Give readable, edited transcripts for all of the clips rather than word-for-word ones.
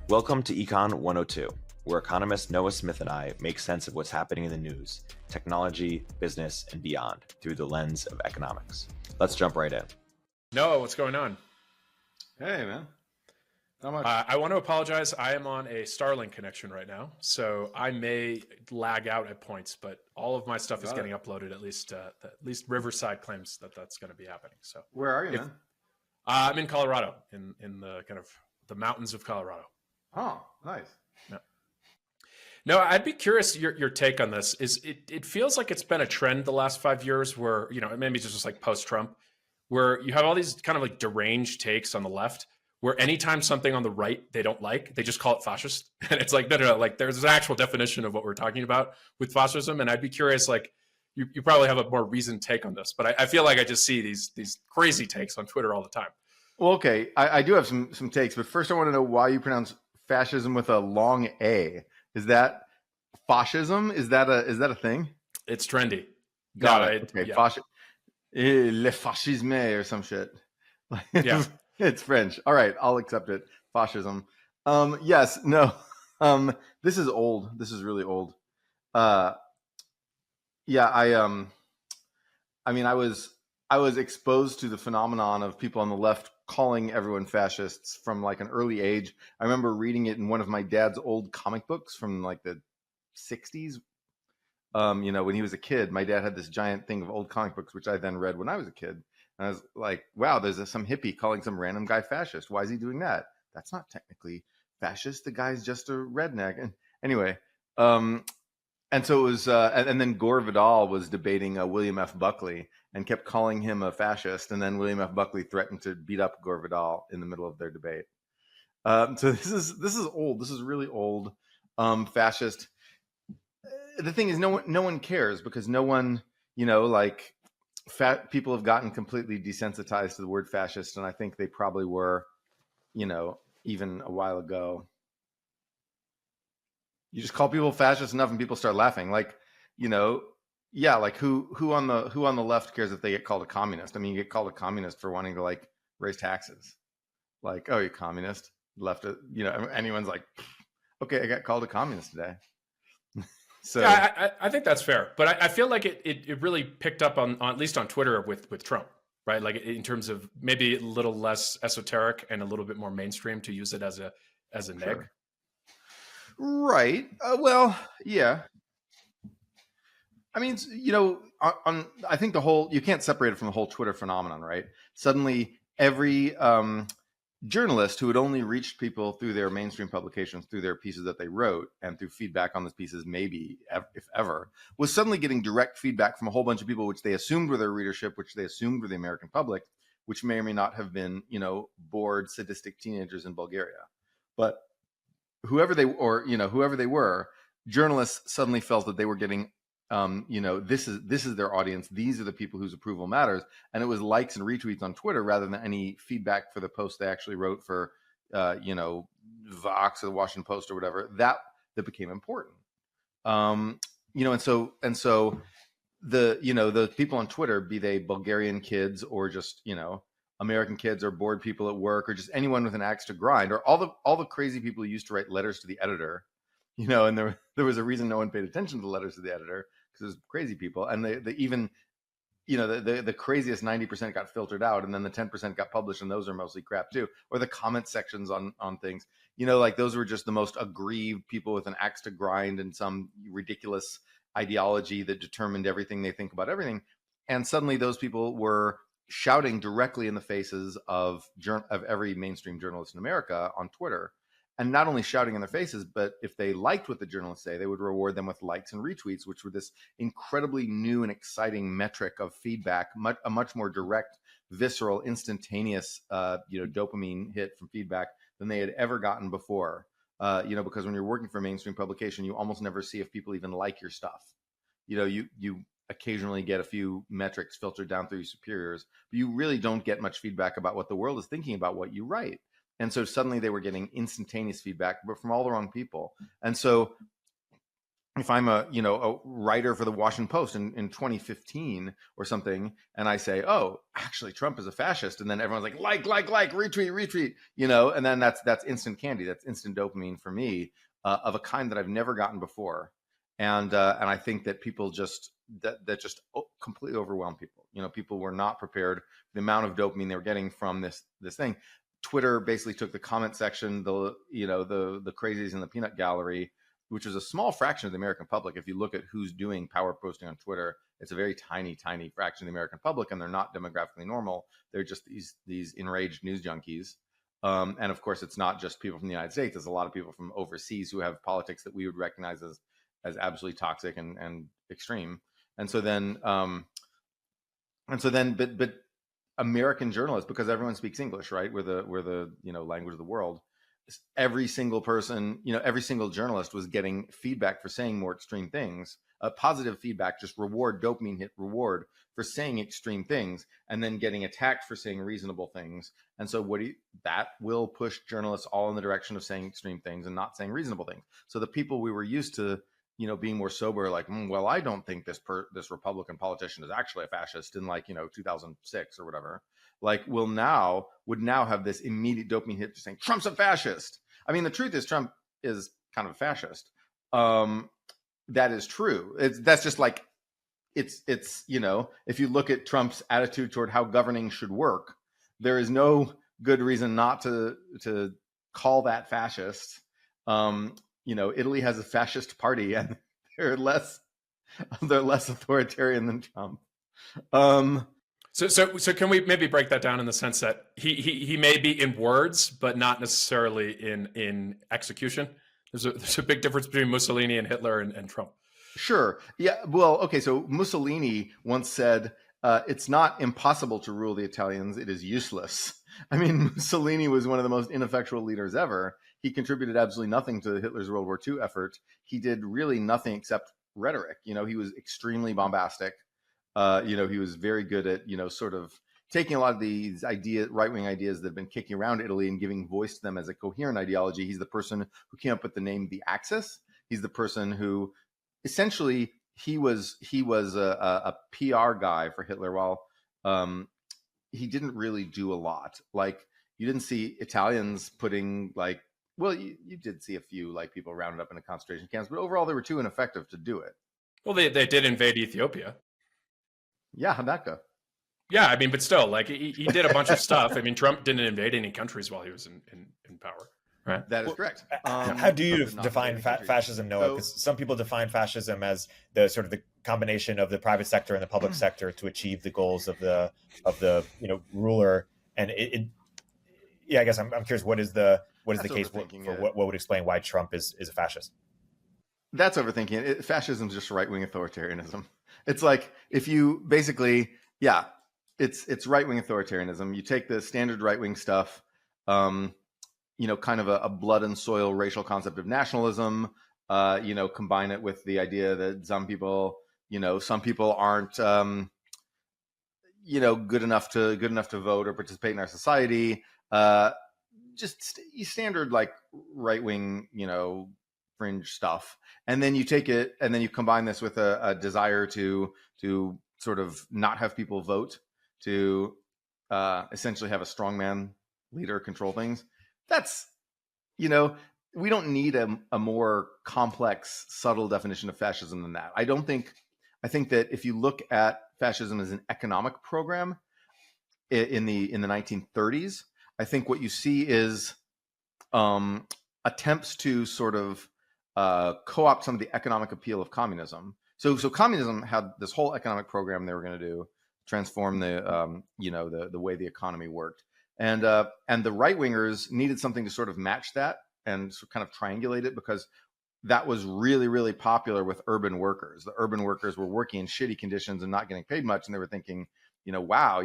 Welcome to Econ 102, where economist Noah Smith and I make sense of what's happening in the news, technology, business, and beyond through the lens of economics. Let's jump right in. Noah, what's going on? Hey, man. Not much. I want to apologize. I am on a Starlink connection right now, so I may lag out at points, but all of my stuff is getting uploaded. At least Riverside claims that that's going to be happening. So where are you, man? I'm in Colorado, in the kind of the mountains of Colorado. Oh, nice. Yeah. No, I'd be curious your take on this. It feels like it's been a trend the last 5 years where, maybe it's just like post-Trump, where you have all these kind of like deranged takes on the left, where anytime something on the right they don't like, they just call it fascist. And it's like, no, like there's an actual definition of what we're talking about with fascism. And I'd be curious, like, you probably have a more reasoned take on this, but I feel like I just see these crazy takes on Twitter all the time. Well, okay, I do have some takes, but first I want to know why you pronounce fascism with a long A. Is that fascism? Is that a thing? It's trendy. Got it. Okay, yeah. Le fascisme or some shit. Yeah. It's French. All right, I'll accept it. Fascism. Yes, no. This is old. This is really old. Yeah, I mean, I was exposed to the phenomenon of people on the left calling everyone fascists from like an early age. I remember reading it in one of my dad's old comic books from like the 60s. When he was a kid, my dad had this giant thing of old comic books, which I then read when I was a kid. And I was like, wow, there's some hippie calling some random guy fascist. Why is he doing that? That's not technically fascist. The guy's just a redneck. And anyway, and so it was, and then Gore Vidal was debating William F. Buckley and kept calling him a fascist. And then William F. Buckley threatened to beat up Gore Vidal in the middle of their debate. So this is old. This is really old. Fascist. The thing is, no one cares because no one, people have gotten completely desensitized to the word fascist, and I think they probably were, even a while ago. You just call people fascist enough, and people start laughing. Like, yeah, like who on the left cares if they get called a communist? I mean, you get called a communist for wanting to like raise taxes. Like, oh, you're communist. Left, anyone's like, okay, I got called a communist today. So yeah, I think that's fair, but I feel like it really picked up on at least on Twitter with Trump, right? Like in terms of maybe a little less esoteric and a little bit more mainstream to use it as a neg. Sure. Right. Well, yeah. I mean, I think you can't separate it from the whole Twitter phenomenon, right? Suddenly, every journalist who had only reached people through their mainstream publications, through their pieces that they wrote, and through feedback on those pieces, maybe, if ever, was suddenly getting direct feedback from a whole bunch of people, which they assumed were their readership, which they assumed were the American public, which may or may not have been, bored, sadistic teenagers in Bulgaria. But whoever they were, journalists suddenly felt that they were getting this is their audience. These are the people whose approval matters. And it was likes and retweets on Twitter rather than any feedback for the post they actually wrote for, Vox or the Washington Post or whatever, that became important. And so the people on Twitter, be they Bulgarian kids or just, American kids or bored people at work or just anyone with an axe to grind, or all the crazy people who used to write letters to the editor, and there was a reason no one paid attention to the letters to the editor, because there's crazy people, and the craziest 90% got filtered out, and then the 10% got published, and those are mostly crap too. Or the comment sections on things, like those were just the most aggrieved people with an axe to grind and some ridiculous ideology that determined everything they think about everything. And suddenly those people were shouting directly in the faces of every mainstream journalist in America on Twitter. And not only shouting in their faces, but if they liked what the journalists say, they would reward them with likes and retweets, which were this incredibly new and exciting metric of feedback, a much more direct, visceral, instantaneous, dopamine hit from feedback than they had ever gotten before. Because when you're working for a mainstream publication, you almost never see if people even like your stuff. You occasionally get a few metrics filtered down through your superiors, but you really don't get much feedback about what the world is thinking about what you write. And so suddenly they were getting instantaneous feedback, but from all the wrong people. And so if I'm a writer for the Washington Post in 2015 or something, and I say, oh, actually Trump is a fascist, and then everyone's like, retweet, and then that's instant candy, that's instant dopamine for me, of a kind that I've never gotten before, and I think that people just that just completely overwhelm people. People were not prepared for the amount of dopamine they were getting from this thing. Twitter basically took the comment section, the crazies in the peanut gallery, which is a small fraction of the American public. If you look at who's doing power posting on Twitter, it's a very tiny fraction of the American public, and they're not demographically normal. They're just these enraged news junkies. And of course, it's not just people from the United States. There's a lot of people from overseas who have politics that we would recognize as absolutely toxic and extreme. And so then, but American journalists, because everyone speaks English, right? We're the language of the world. Every single person, every single journalist was getting feedback for saying more extreme things, positive feedback, just dopamine hit reward for saying extreme things, and then getting attacked for saying reasonable things. And so that will push journalists all in the direction of saying extreme things and not saying reasonable things. So the people we were used to, being more sober, like, well, I don't think this Republican politician is actually a fascist in 2006 or whatever, would now have this immediate dopamine hit just saying Trump's a fascist. I mean, the truth is Trump is kind of a fascist. That is true. That's just it's if you look at Trump's attitude toward how governing should work, there is no good reason not to call that fascist. Italy has a fascist party, and they're less authoritarian than Trump. So can we maybe break that down in the sense that he may be in words, but not necessarily in execution? There's a big difference between Mussolini and Hitler and Trump. Sure. Yeah. Well, okay. So Mussolini once said, it's not impossible to rule the Italians. It is useless. I mean, Mussolini was one of the most ineffectual leaders ever. He contributed absolutely nothing to Hitler's World War II effort. He did really nothing except rhetoric. He was extremely bombastic. He was very good at, sort of taking a lot of these right-wing ideas that have been kicking around Italy and giving voice to them as a coherent ideology. He's the person who came up with the name the Axis. He's the person who essentially he was a PR guy for Hitler, while he didn't really do a lot. You didn't see Italians putting you did see a few people rounded up in the concentration camps, but overall they were too ineffective to do it. Well, they did invade Ethiopia. Yeah, how'd that go? Yeah, I mean, but still, he did a bunch of stuff. I mean, Trump didn't invade any countries while he was in power. Right. That is correct. How do you define fascism, Noah? Because some people define fascism as the sort of the combination of the private sector and the public sector to achieve the goals of the ruler. And I guess I'm curious, what is the case for what would explain why Trump is a fascist? That's overthinking. Fascism is just right-wing authoritarianism. It's if you basically, it's right-wing authoritarianism. You take the standard right-wing stuff, kind of a blood and soil racial concept of nationalism, combine it with the idea that some people aren't, good enough to vote or participate in our society. Just standard right-wing, fringe stuff. And then you take it and then you combine this with a desire to sort of not have people vote, to essentially have a strongman leader control things. That's, we don't need a more complex, subtle definition of fascism than that. I think that if you look at fascism as an economic program in the 1930s, I think what you see is attempts to sort of co-opt some of the economic appeal of communism. So communism had this whole economic program they were going to do, transform the way the economy worked. And the right wingers needed something to sort of match that and kind of triangulate it, because that was really, really popular with urban workers. The urban workers were working in shitty conditions and not getting paid much, and they were thinking, wow,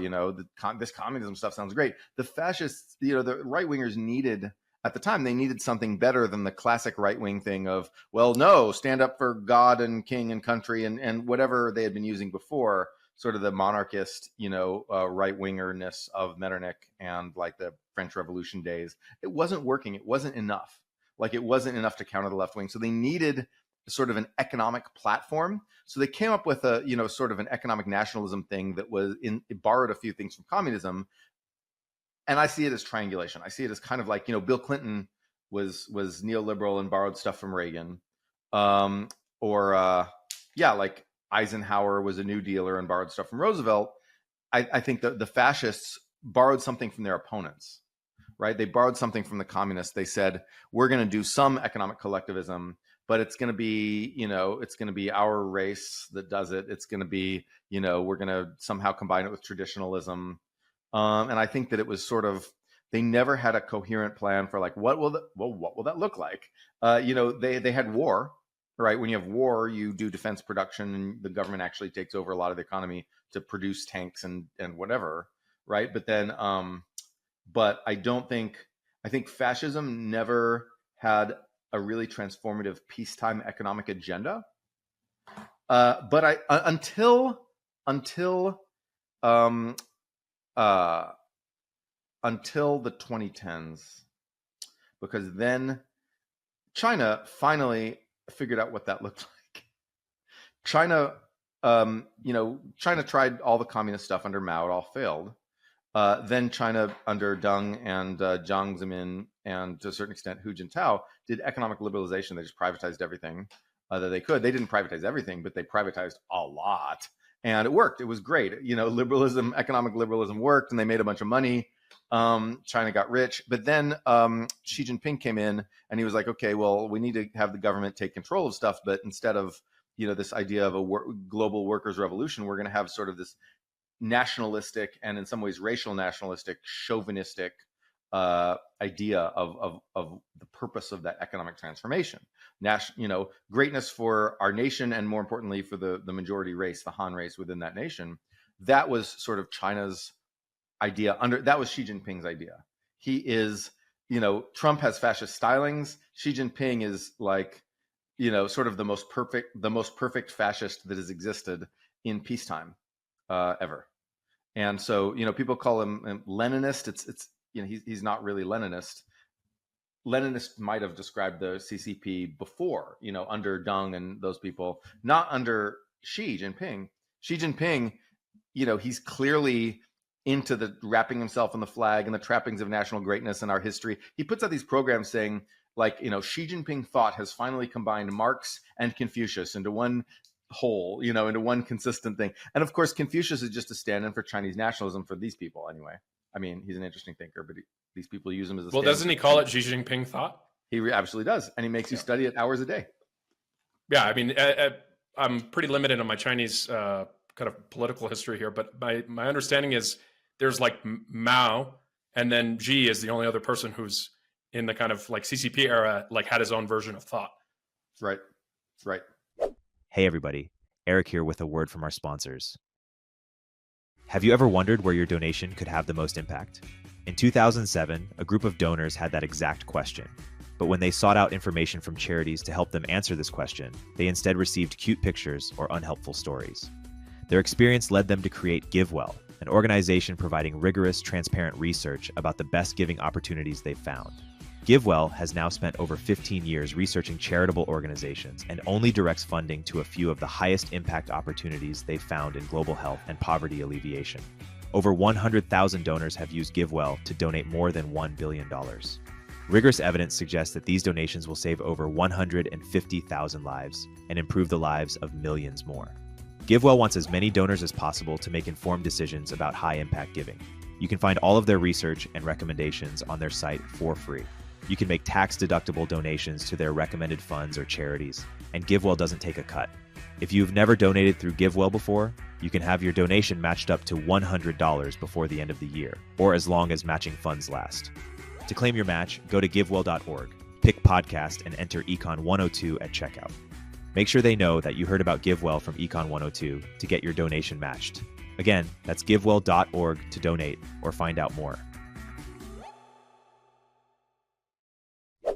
this communism stuff sounds great. The fascists, the right wingers needed, at the time, they needed something better than the classic right wing thing of, well, no, stand up for God and king and country and whatever they had been using before. Sort of the monarchist, right-wingerness of Metternich and the French Revolution days. It wasn't working. It wasn't enough. It wasn't enough to counter the left wing. So they needed sort of an economic platform. So they came up with a, sort of an economic nationalism thing that it borrowed a few things from communism. And I see it as triangulation. I see it as kind of like, Bill Clinton was neoliberal and borrowed stuff from Reagan. Like Eisenhower was a New Dealer and borrowed stuff from Roosevelt. I think that the fascists borrowed something from their opponents, right? They borrowed something from the communists. They said, we're going to do some economic collectivism, but it's going to be, it's going to be our race that does it. It's going to be, we're going to somehow combine it with traditionalism. And I think that it was sort of, they never had a coherent plan for like, what will that look like? They had war, right? When you have war, you do defense production and the government actually takes over a lot of the economy to produce tanks and whatever, right? But then, but I think fascism never had a really transformative peacetime economic agenda. But until the 2010s, because then China finally figured out what that looked like. China tried all the communist stuff under Mao, it all failed. Then China under Deng and Jiang Zemin and to a certain extent Hu Jintao did economic liberalization. They just privatized everything that they could. They didn't privatize everything, but they privatized a lot. And it worked. It was great. Economic liberalism worked and they made a bunch of money. China got rich. But then Xi Jinping came in and he was like, okay, well, we need to have the government take control of stuff. But instead of, this idea of a global workers' revolution, we're going to have sort of this nationalistic and in some ways racial nationalistic, chauvinistic idea of the purpose of that economic transformation. Greatness for our nation and more importantly for the majority race, the Han race within that nation. That was sort of China's idea that was Xi Jinping's idea. He is, Trump has fascist stylings. Xi Jinping is like, sort of the most perfect fascist that has existed in peacetime ever. And so, people call him Leninist. It's he's not really Leninist. Leninists might have described the CCP before, under Deng and those people, not under Xi Jinping. Xi Jinping, he's clearly into the wrapping himself in the flag and the trappings of national greatness and our history. He puts out these programs saying, like, Xi Jinping thought has finally combined Marx and Confucius into one whole, into one consistent thing. And of course, Confucius is just a stand-in for Chinese nationalism for these people anyway. I mean, he's an interesting thinker, but these people use him as a stand-in. Well, doesn't he call it Xi Jinping thought? He absolutely does. And he makes you study it hours a day. Yeah, I mean, I'm pretty limited on my Chinese kind of political history here, but my understanding is there's like Mao, and then Xi is the only other person who's in the kind of like CCP era, like had his own version of thought. Right. Hey everybody, Erik here with a word from our sponsors. Have you ever wondered where your donation could have the most impact? In 2007, a group of donors had that exact question. But when they sought out information from charities to help them answer this question, they instead received cute pictures or unhelpful stories. Their experience led them to create GIVEWELL, an organization providing rigorous, transparent research about the best giving opportunities they've found. GIVEWELL has now spent over 15 years researching charitable organizations and only directs funding to a few of the highest impact opportunities they've found in global health and poverty alleviation. Over 100,000 donors have used GIVEWELL to donate more than $1 billion. Rigorous evidence suggests that these donations will save over 150,000 lives and improve the lives of millions more. GIVEWELL wants as many donors as possible to make informed decisions about high-impact giving. You can find all of their research and recommendations on their site for free. You can make tax-deductible donations to their recommended funds or charities, and GIVEWELL doesn't take a cut. If you've never donated through GIVEWELL before, you can have your donation matched up to $100 before the end of the year, or as long as matching funds last. To claim your match, go to GIVEWELL.org, pick podcast, and enter Econ 102 at checkout. Make sure they know that you heard about GIVEWELL from Econ 102 to get your donation matched. Again, that's GIVEWELL.org to donate or find out more.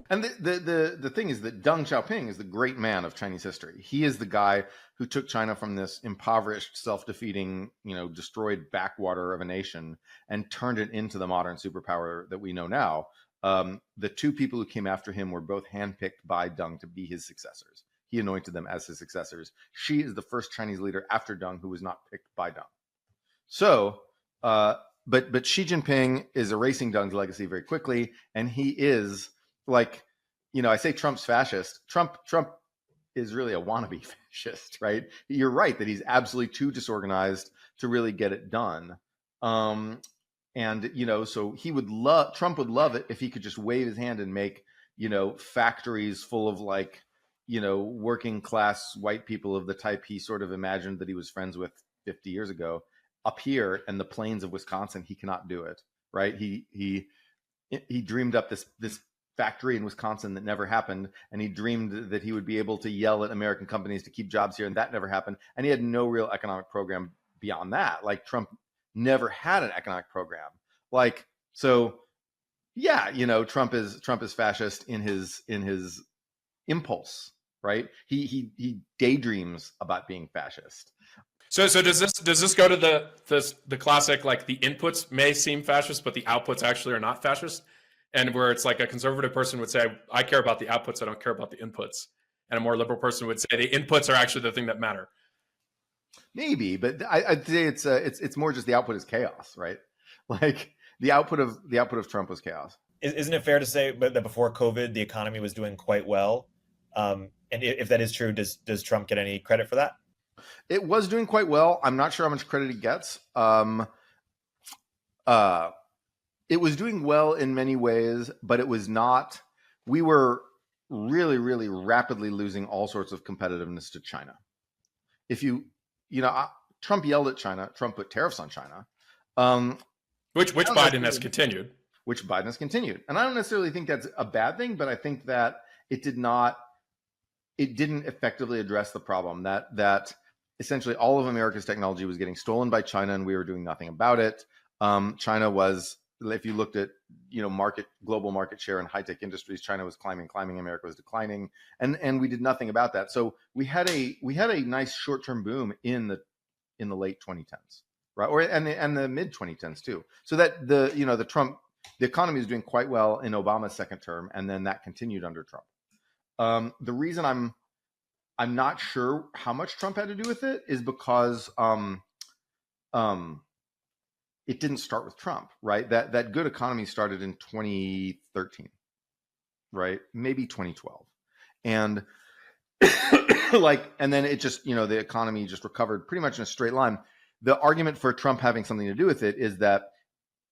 And the thing is that Deng Xiaoping is the great man of Chinese history. He is the guy who took China from this impoverished, self-defeating, destroyed backwater of a nation and turned it into the modern superpower that we know now. The two people who came after him were both handpicked by Deng to be his successors. he anointed them as his successors. Xi is the first Chinese leader after Deng who was not picked by Deng. So, but Xi Jinping is erasing Deng's legacy very quickly, and he is like, I say Trump's fascist. Trump is really a wannabe fascist, right? You're right that he's absolutely too disorganized to really get it done. And so Trump would love it if he could just wave his hand and make factories full of like working class white people of the type he sort of imagined that he was friends with 50 years ago up here in the plains of Wisconsin. He cannot do it, right? He dreamed up this factory in Wisconsin that never happened, and he dreamed that he would be able to yell at American companies to keep jobs here, and that never happened. And he had no real economic program beyond that. Like Trump never had an economic program. Like, so yeah, Trump is fascist in his impulse, right? He daydreams about being fascist. So does this go to the classic, like the inputs may seem fascist, but the outputs actually are not fascist? And where it's like a conservative person would say, I care about the outputs, I don't care about the inputs. And a more liberal person would say the inputs are actually the thing that matter. Maybe, but I'd say it's more just the output is chaos, right? Like the output of Trump was chaos. Isn't it fair to say that before COVID, the economy was doing quite well? And if that is true, does Trump get any credit for that? It was doing quite well. I'm not sure how much credit he gets. It was doing well in many ways, but it was not. We were really, really rapidly losing all sorts of competitiveness to China. If Trump yelled at China. Trump put tariffs on China. Which Biden has continued. Which Biden has continued. And I don't necessarily think that's a bad thing, but I think that it didn't effectively address the problem that essentially all of America's technology was getting stolen by China, and we were doing nothing about it. China was, if you looked at global market share in high-tech industries, China was climbing, America was declining, and we did nothing about that. So we had a nice short-term boom in the late 2010s, right? And the mid 2010s too. So that the economy is doing quite well in Obama's second term, and then that continued under Trump. The reason I'm not sure how much Trump had to do with it is because it didn't start with Trump, right? That good economy started in 2013, right? Maybe 2012. And and then it just, the economy just recovered pretty much in a straight line. The argument for Trump having something to do with it is that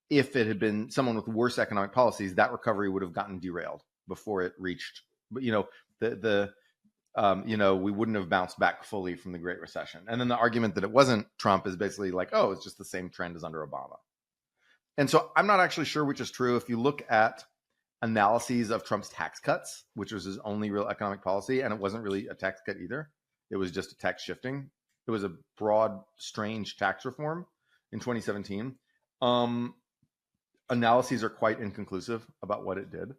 if it had been someone with worse economic policies, that recovery would have gotten derailed before it reached, we wouldn't have bounced back fully from the Great Recession. And then the argument that it wasn't Trump is basically like, oh, it's just the same trend as under Obama. And so I'm not actually sure which is true. If you look at analyses of Trump's tax cuts, which was his only real economic policy, and it wasn't really a tax cut either, it was just a tax shifting. It was a broad, strange tax reform in 2017. Analyses are quite inconclusive about what it did.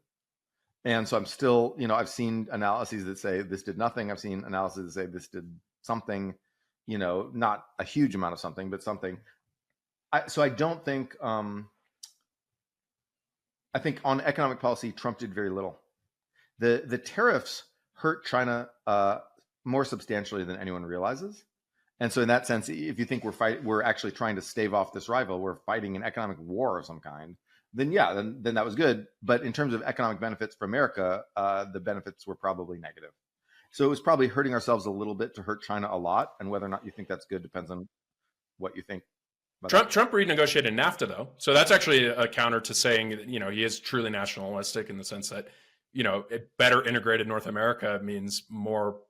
And so I'm still, I've seen analyses that say this did nothing. I've seen analyses that say this did something, not a huge amount of something, but something. So I don't think, I think on economic policy, Trump did very little. The tariffs hurt China more substantially than anyone realizes. And so in that sense, if you think we're actually trying to stave off this rival, we're fighting an economic war of some kind, then that was good. But in terms of economic benefits for America, the benefits were probably negative. So it was probably hurting ourselves a little bit to hurt China a lot. And whether or not you think that's good depends on what you think. Trump renegotiated NAFTA, though. So that's actually a counter to saying that, he is truly nationalistic in the sense that, better integrated North America means more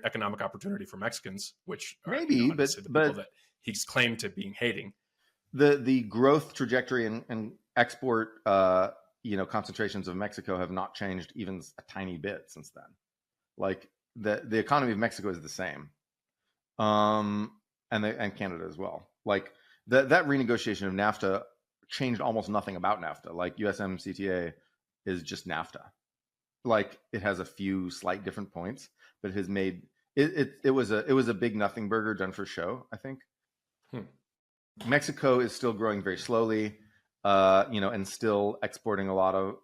economic opportunity for Mexicans, which maybe, but the people that he's claimed to be hating. The growth trajectory and export, concentrations of Mexico have not changed even a tiny bit since then. Like the economy of Mexico is the same, and Canada as well. Like that renegotiation of NAFTA changed almost nothing about NAFTA. Like USMCTA is just NAFTA. Like it has a few slight different points, but it has made it was a big nothing burger done for show, I think. Mexico is still growing very slowly, and still exporting a lot of,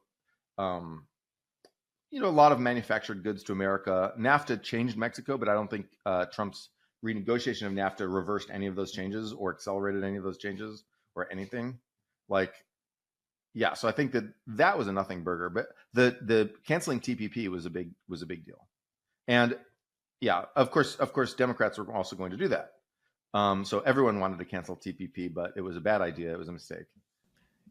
a lot of manufactured goods to America. NAFTA changed Mexico, but I don't think Trump's renegotiation of NAFTA reversed any of those changes or accelerated any of those changes or anything. Like, yeah, so I think that was a nothing burger. But the canceling TPP was a big deal. And yeah, of course, Democrats were also going to do that. So everyone wanted to cancel TPP, but it was a bad idea. It was a mistake.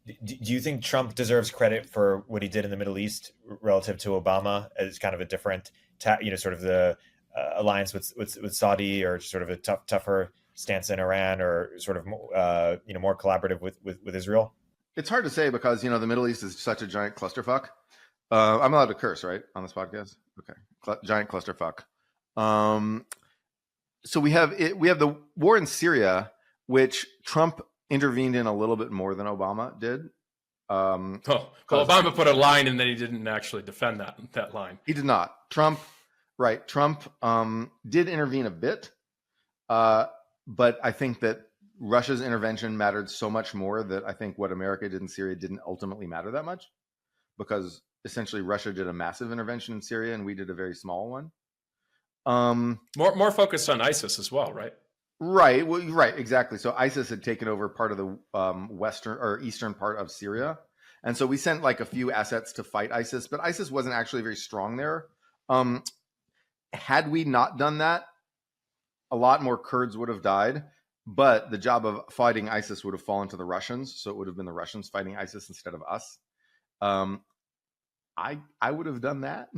Do you think Trump deserves credit for what he did in the Middle East relative to Obama as kind of a different, sort of the alliance with Saudi, or sort of a tougher stance in Iran, or sort of more collaborative with Israel? It's hard to say because the Middle East is such a giant clusterfuck. I'm allowed to curse, right, on this podcast? Okay, giant clusterfuck. So we have the war in Syria, which Trump intervened in a little bit more than Obama did. Well, Obama put a line and then he didn't actually defend that line. He did not. Trump did intervene a bit, but I think that Russia's intervention mattered so much more that I think what America did in Syria didn't ultimately matter that much, because essentially Russia did a massive intervention in Syria and we did a very small one. More focused on ISIS as well, right? Right. Well, right. Exactly. So ISIS had taken over part of the western or eastern part of Syria. And so we sent like a few assets to fight ISIS, but ISIS wasn't actually very strong there. Had we not done that, a lot more Kurds would have died, but the job of fighting ISIS would have fallen to the Russians. So it would have been the Russians fighting ISIS instead of us. I would have done that.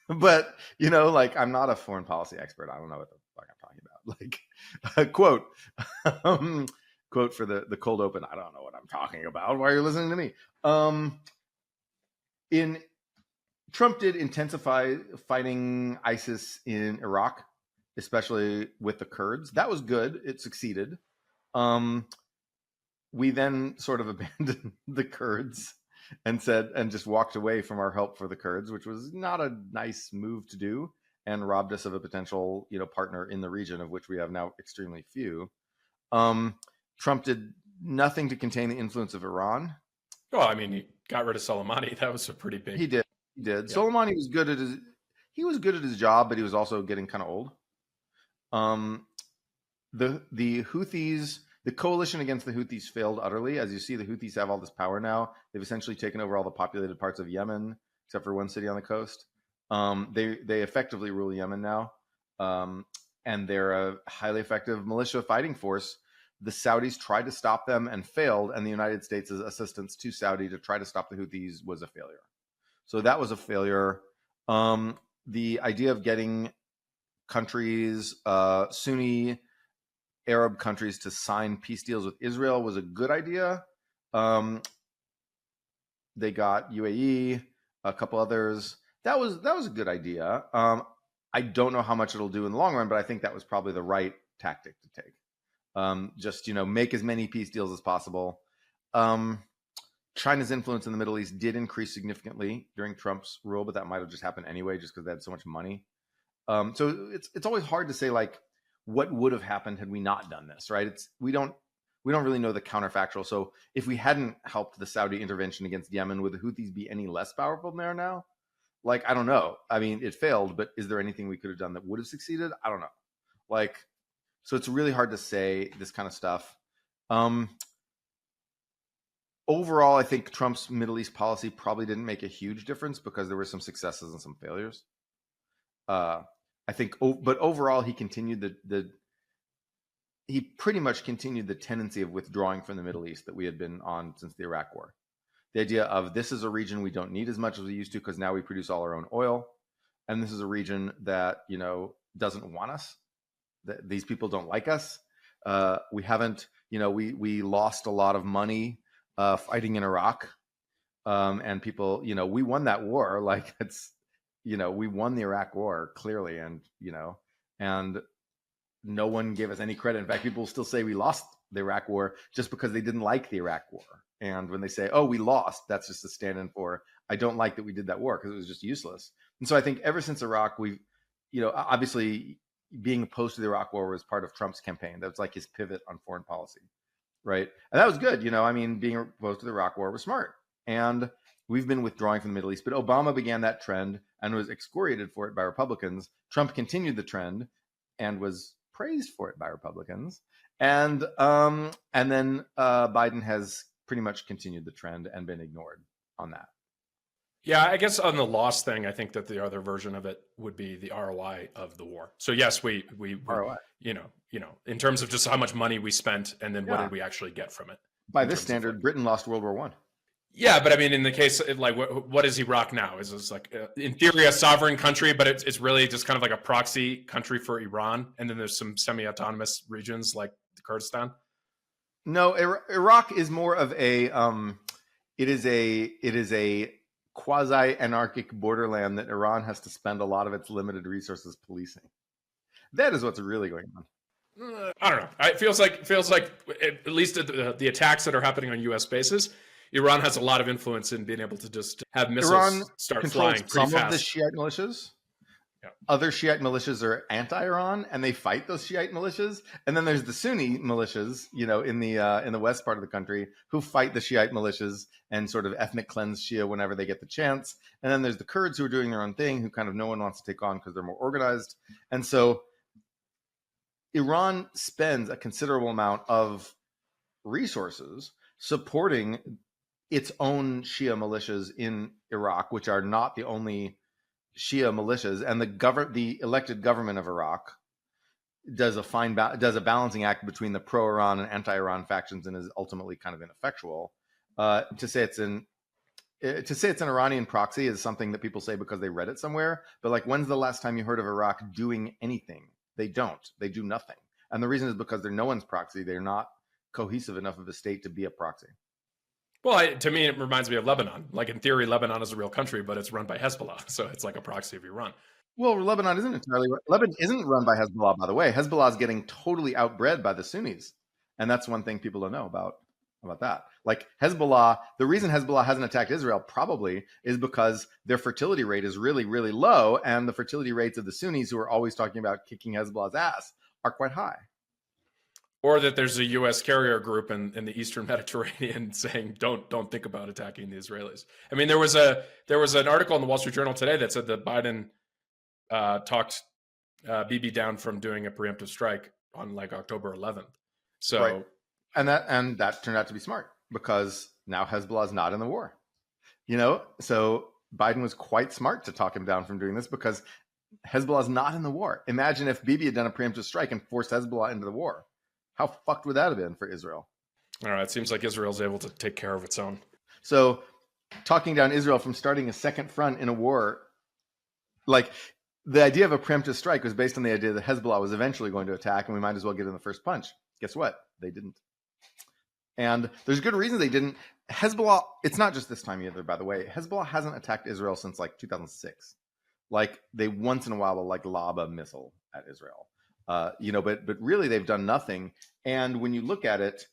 But, like, I'm not a foreign policy expert. I don't know what the fuck I'm talking about. Like, quote for the cold open. I don't know what I'm talking about. Why are you listening to me? Trump did intensify fighting ISIS in Iraq, especially with the Kurds. That was good. It succeeded. We then sort of abandoned the Kurds and just walked away from our help for the Kurds, which was not a nice move to do, and robbed us of a potential, partner in the region, of which we have now extremely few. Trump did nothing to contain the influence of Iran. Well, I mean, he got rid of Soleimani. That was a pretty big. He did. Yeah. Soleimani was good at his job, but he was also getting kind of old. The Houthis. The coalition against the Houthis failed utterly. As you see, the Houthis have all this power now. They've essentially taken over all the populated parts of Yemen, except for one city on the coast. They effectively rule Yemen now, and they're a highly effective militia fighting force. The Saudis tried to stop them and failed, and the United States' assistance to Saudi to try to stop the Houthis was a failure. So that was a failure. The idea of getting countries, Sunni Arab countries, to sign peace deals with Israel was a good idea. They got UAE, a couple others. That was a good idea. I don't know how much it'll do in the long run, but I think that was probably the right tactic to take. Just make as many peace deals as possible. China's influence in the Middle East did increase significantly during Trump's rule, but that might have just happened anyway, just because they had so much money. So it's always hard to say like what would have happened had we not done this, right? We don't really know the counterfactual. So if we hadn't helped the Saudi intervention against Yemen, would the Houthis be any less powerful than they are now? Like, I don't know. I mean, it failed, but is there anything we could have done that would have succeeded? I don't know. Like, so it's really hard to say this kind of stuff. Overall, I think Trump's Middle East policy probably didn't make a huge difference because there were some successes and some failures. I think, but overall, he continued he pretty much continued the tendency of withdrawing from the Middle East that we had been on since the Iraq War. The idea of this is a region we don't need as much as we used to because now we produce all our own oil, and this is a region that doesn't want us. That these people don't like us. We haven't, we lost a lot of money fighting in Iraq, and people, we won that war. Like we won the Iraq War clearly, and and no one gave us any credit. In fact, people still say we lost the Iraq War just because they didn't like the Iraq War. And when they say, "Oh, we lost," that's just a stand-in for I don't like that we did that war because it was just useless. And so I think ever since Iraq, we've, obviously being opposed to the Iraq War was part of Trump's campaign. That was like his pivot on foreign policy, right? And that was good. Being opposed to the Iraq War was smart. And we've been withdrawing from the Middle East. But Obama began that trend and was excoriated for it by Republicans. Trump continued the trend and was praised for it by Republicans. And then Biden has pretty much continued the trend and been ignored on that. Yeah, I guess on the loss thing, I think that the other version of it would be the ROI of the war. So yes, we ROI. you know, in terms of just how much money we spent and then what did we actually get from it? By this standard, Britain lost World War I. Yeah, but I mean, in the case, like, what is Iraq now? Is this like, in theory, a sovereign country, but it's really just kind of like a proxy country for Iran, and then there's some semi-autonomous regions like Kurdistan? No, Iraq is more of a it is a quasi-anarchic borderland that Iran has to spend a lot of its limited resources policing. That is what's really going on. I don't know. It feels like at least the attacks that are happening on U.S. bases, Iran has a lot of influence in being able to just have missiles Iran start flying pretty some fast. Of the Shiite militias. Yeah. Other Shiite militias are anti-Iran, and they fight those Shiite militias. And then there's the Sunni militias, you know, in the west part of the country, who fight the Shiite militias and sort of ethnic cleanse Shia whenever they get the chance. And then there's the Kurds who are doing their own thing, who kind of no one wants to take on because they're more organized. And so Iran spends a considerable amount of resources supporting its own Shia militias in Iraq, which are not the only Shia militias, and the elected government of Iraq does a balancing act between the pro-Iran and anti-Iran factions, and is ultimately kind of ineffectual. To say it's an Iranian proxy is something that people say because they read it somewhere. But like, when's the last time you heard of Iraq doing anything? They don't. They do nothing, and the reason is because they're no one's proxy. They're not cohesive enough of a state to be a proxy. Well, to me, it reminds me of Lebanon. Like, in theory, Lebanon is a real country, but it's run by Hezbollah. So it's like a proxy of Iran. Well, Lebanon isn't run by Hezbollah, by the way. Hezbollah is getting totally outbred by the Sunnis. And that's one thing people don't know about that. Like, Hezbollah, the reason Hezbollah hasn't attacked Israel probably is because their fertility rate is really, really low. And the fertility rates of the Sunnis, who are always talking about kicking Hezbollah's ass, are quite high. Or that there's a U.S. carrier group in the Eastern Mediterranean saying don't think about attacking the Israelis. I mean, there was an article in the Wall Street Journal today that said that Biden talked Bibi down from doing a preemptive strike on like October 11th. So, right. and that turned out to be smart because now Hezbollah is not in the war. You know, so Biden was quite smart to talk him down from doing this because Hezbollah is not in the war. Imagine if Bibi had done a preemptive strike and forced Hezbollah into the war. How fucked would that have been for Israel? All right. It seems like Israel's able to take care of its own. So talking down Israel from starting a second front in a war, like, the idea of a preemptive strike was based on the idea that Hezbollah was eventually going to attack and we might as well get in the first punch. Guess what? They didn't. And there's good reason they didn't. Hezbollah, it's not just this time either, by the way. Hezbollah hasn't attacked Israel since like 2006. Like, they once in a while will like lob a missile at Israel. But really they've done nothing. And when you look at it,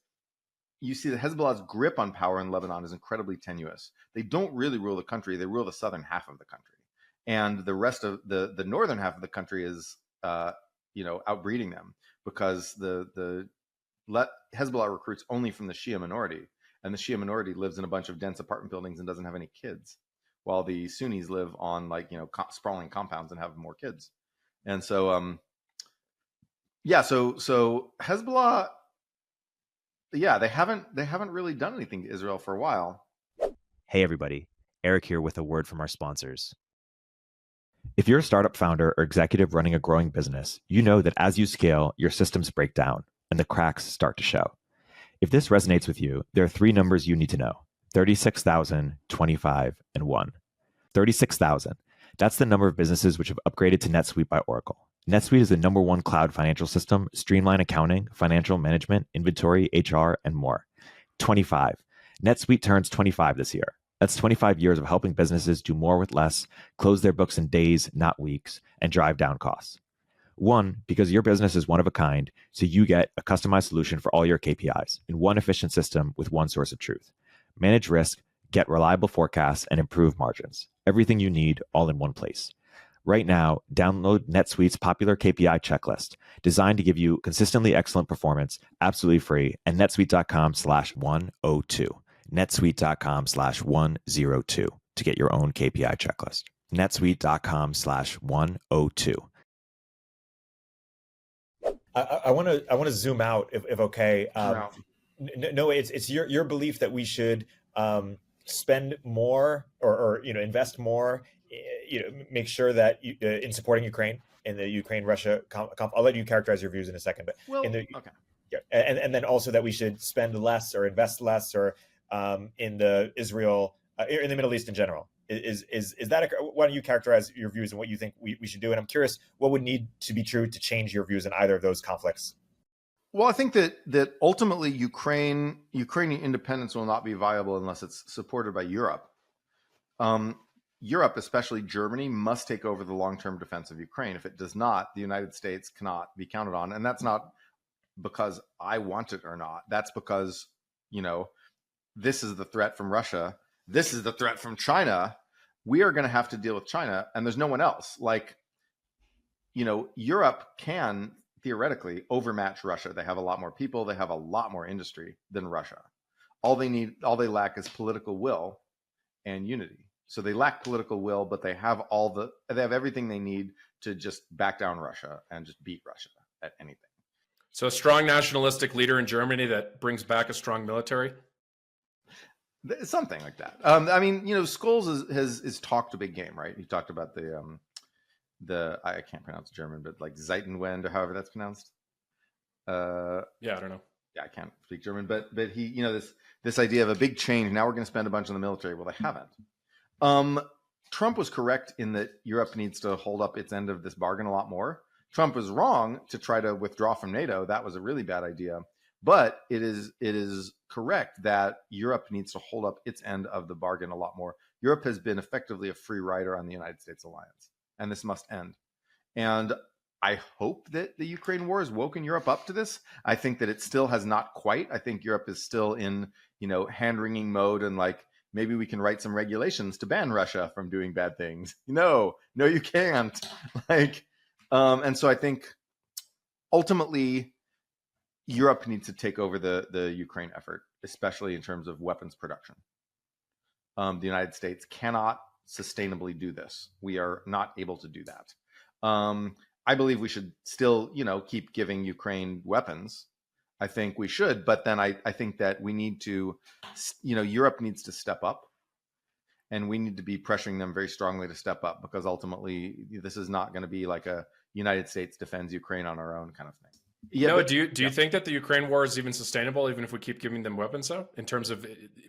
you see that Hezbollah's grip on power in Lebanon is incredibly tenuous. They don't really rule the country. They rule the southern half of the country. And the rest of the northern half of the country is, outbreeding them because Hezbollah recruits only from the Shia minority. And the Shia minority lives in a bunch of dense apartment buildings and doesn't have any kids, while the Sunnis live on sprawling compounds and have more kids. And so, so Hezbollah, they haven't really done anything to Israel for a while. Hey everybody, Erik here with a word from our sponsors. If you're a startup founder or executive running a growing business, you know that as you scale, your systems break down and the cracks start to show. If this resonates with you, there are 3 numbers you need to know: 36,000, 25, and 1. 36,000. That's the number of businesses which have upgraded to NetSuite by Oracle. NetSuite is the #1 cloud financial system, streamline accounting, financial management, inventory, HR, and more. 25. NetSuite turns 25 this year. That's 25 years of helping businesses do more with less, close their books in days, not weeks, and drive down costs. 1, because your business is one of a kind, so you get a customized solution for all your KPIs in one efficient system with one source of truth. Manage risk, get reliable forecasts, and improve margins. Everything you need all in one place. Right now, download NetSuite's popular KPI checklist, designed to give you consistently excellent performance, absolutely free, at netsuite.com/102. netsuite.com/102 to get your own KPI checklist. netsuite.com/102. I want to zoom out if okay. No, it's your belief that we should spend more or invest more, make sure that in supporting Ukraine in the Ukraine-Russia I'll let you characterize your views in a second, but okay. Yeah, and then also that we should spend less or invest less or in the Israel in the Middle East in general. Is that why don't you characterize your views and what you think we should do? And I'm curious, what would need to be true to change your views in either of those conflicts? Well, I think that ultimately Ukrainian independence will not be viable unless it's supported by Europe. Europe, especially Germany, must take over the long-term defense of Ukraine. If it does not, the United States cannot be counted on. And that's not because I want it or not. That's because, this is the threat from Russia. This is the threat from China. We are going to have to deal with China, and there's no one else. Europe can theoretically overmatch Russia. They have a lot more people. They have a lot more industry than Russia. All they lack is political will and unity. So they lack political will, but they have everything they need to just back down Russia and just beat Russia at anything. So a strong nationalistic leader in Germany that brings back a strong military? Something like that. Scholes has talked a big game, right? He talked about the I can't pronounce German, but like Zeitenwende or however that's pronounced. I don't know. Yeah, I can't speak German, but he, this idea of a big change. Now we're going to spend a bunch on the military. Well, they haven't. Trump was correct in that Europe needs to hold up its end of this bargain a lot more. Trump was wrong to try to withdraw from NATO. That was a really bad idea. But it is correct that Europe needs to hold up its end of the bargain a lot more. Europe has been effectively a free rider on the United States alliance, and this must end. And I hope that the Ukraine war has woken Europe up to this. I think that it still has not quite. I think Europe is still in, hand-wringing mode and maybe we can write some regulations to ban Russia from doing bad things. No, you can't. And so I think ultimately Europe needs to take over the Ukraine effort, especially in terms of weapons production. The United States cannot sustainably do this. We are not able to do that. I believe we should still, keep giving Ukraine weapons. I think we should, but then I think that we need to, Europe needs to step up, and we need to be pressuring them very strongly to step up, because ultimately this is not going to be like a United States defends Ukraine on our own kind of thing. Yeah, do you think that the Ukraine war is even sustainable, even if we keep giving them weapons, though, in terms of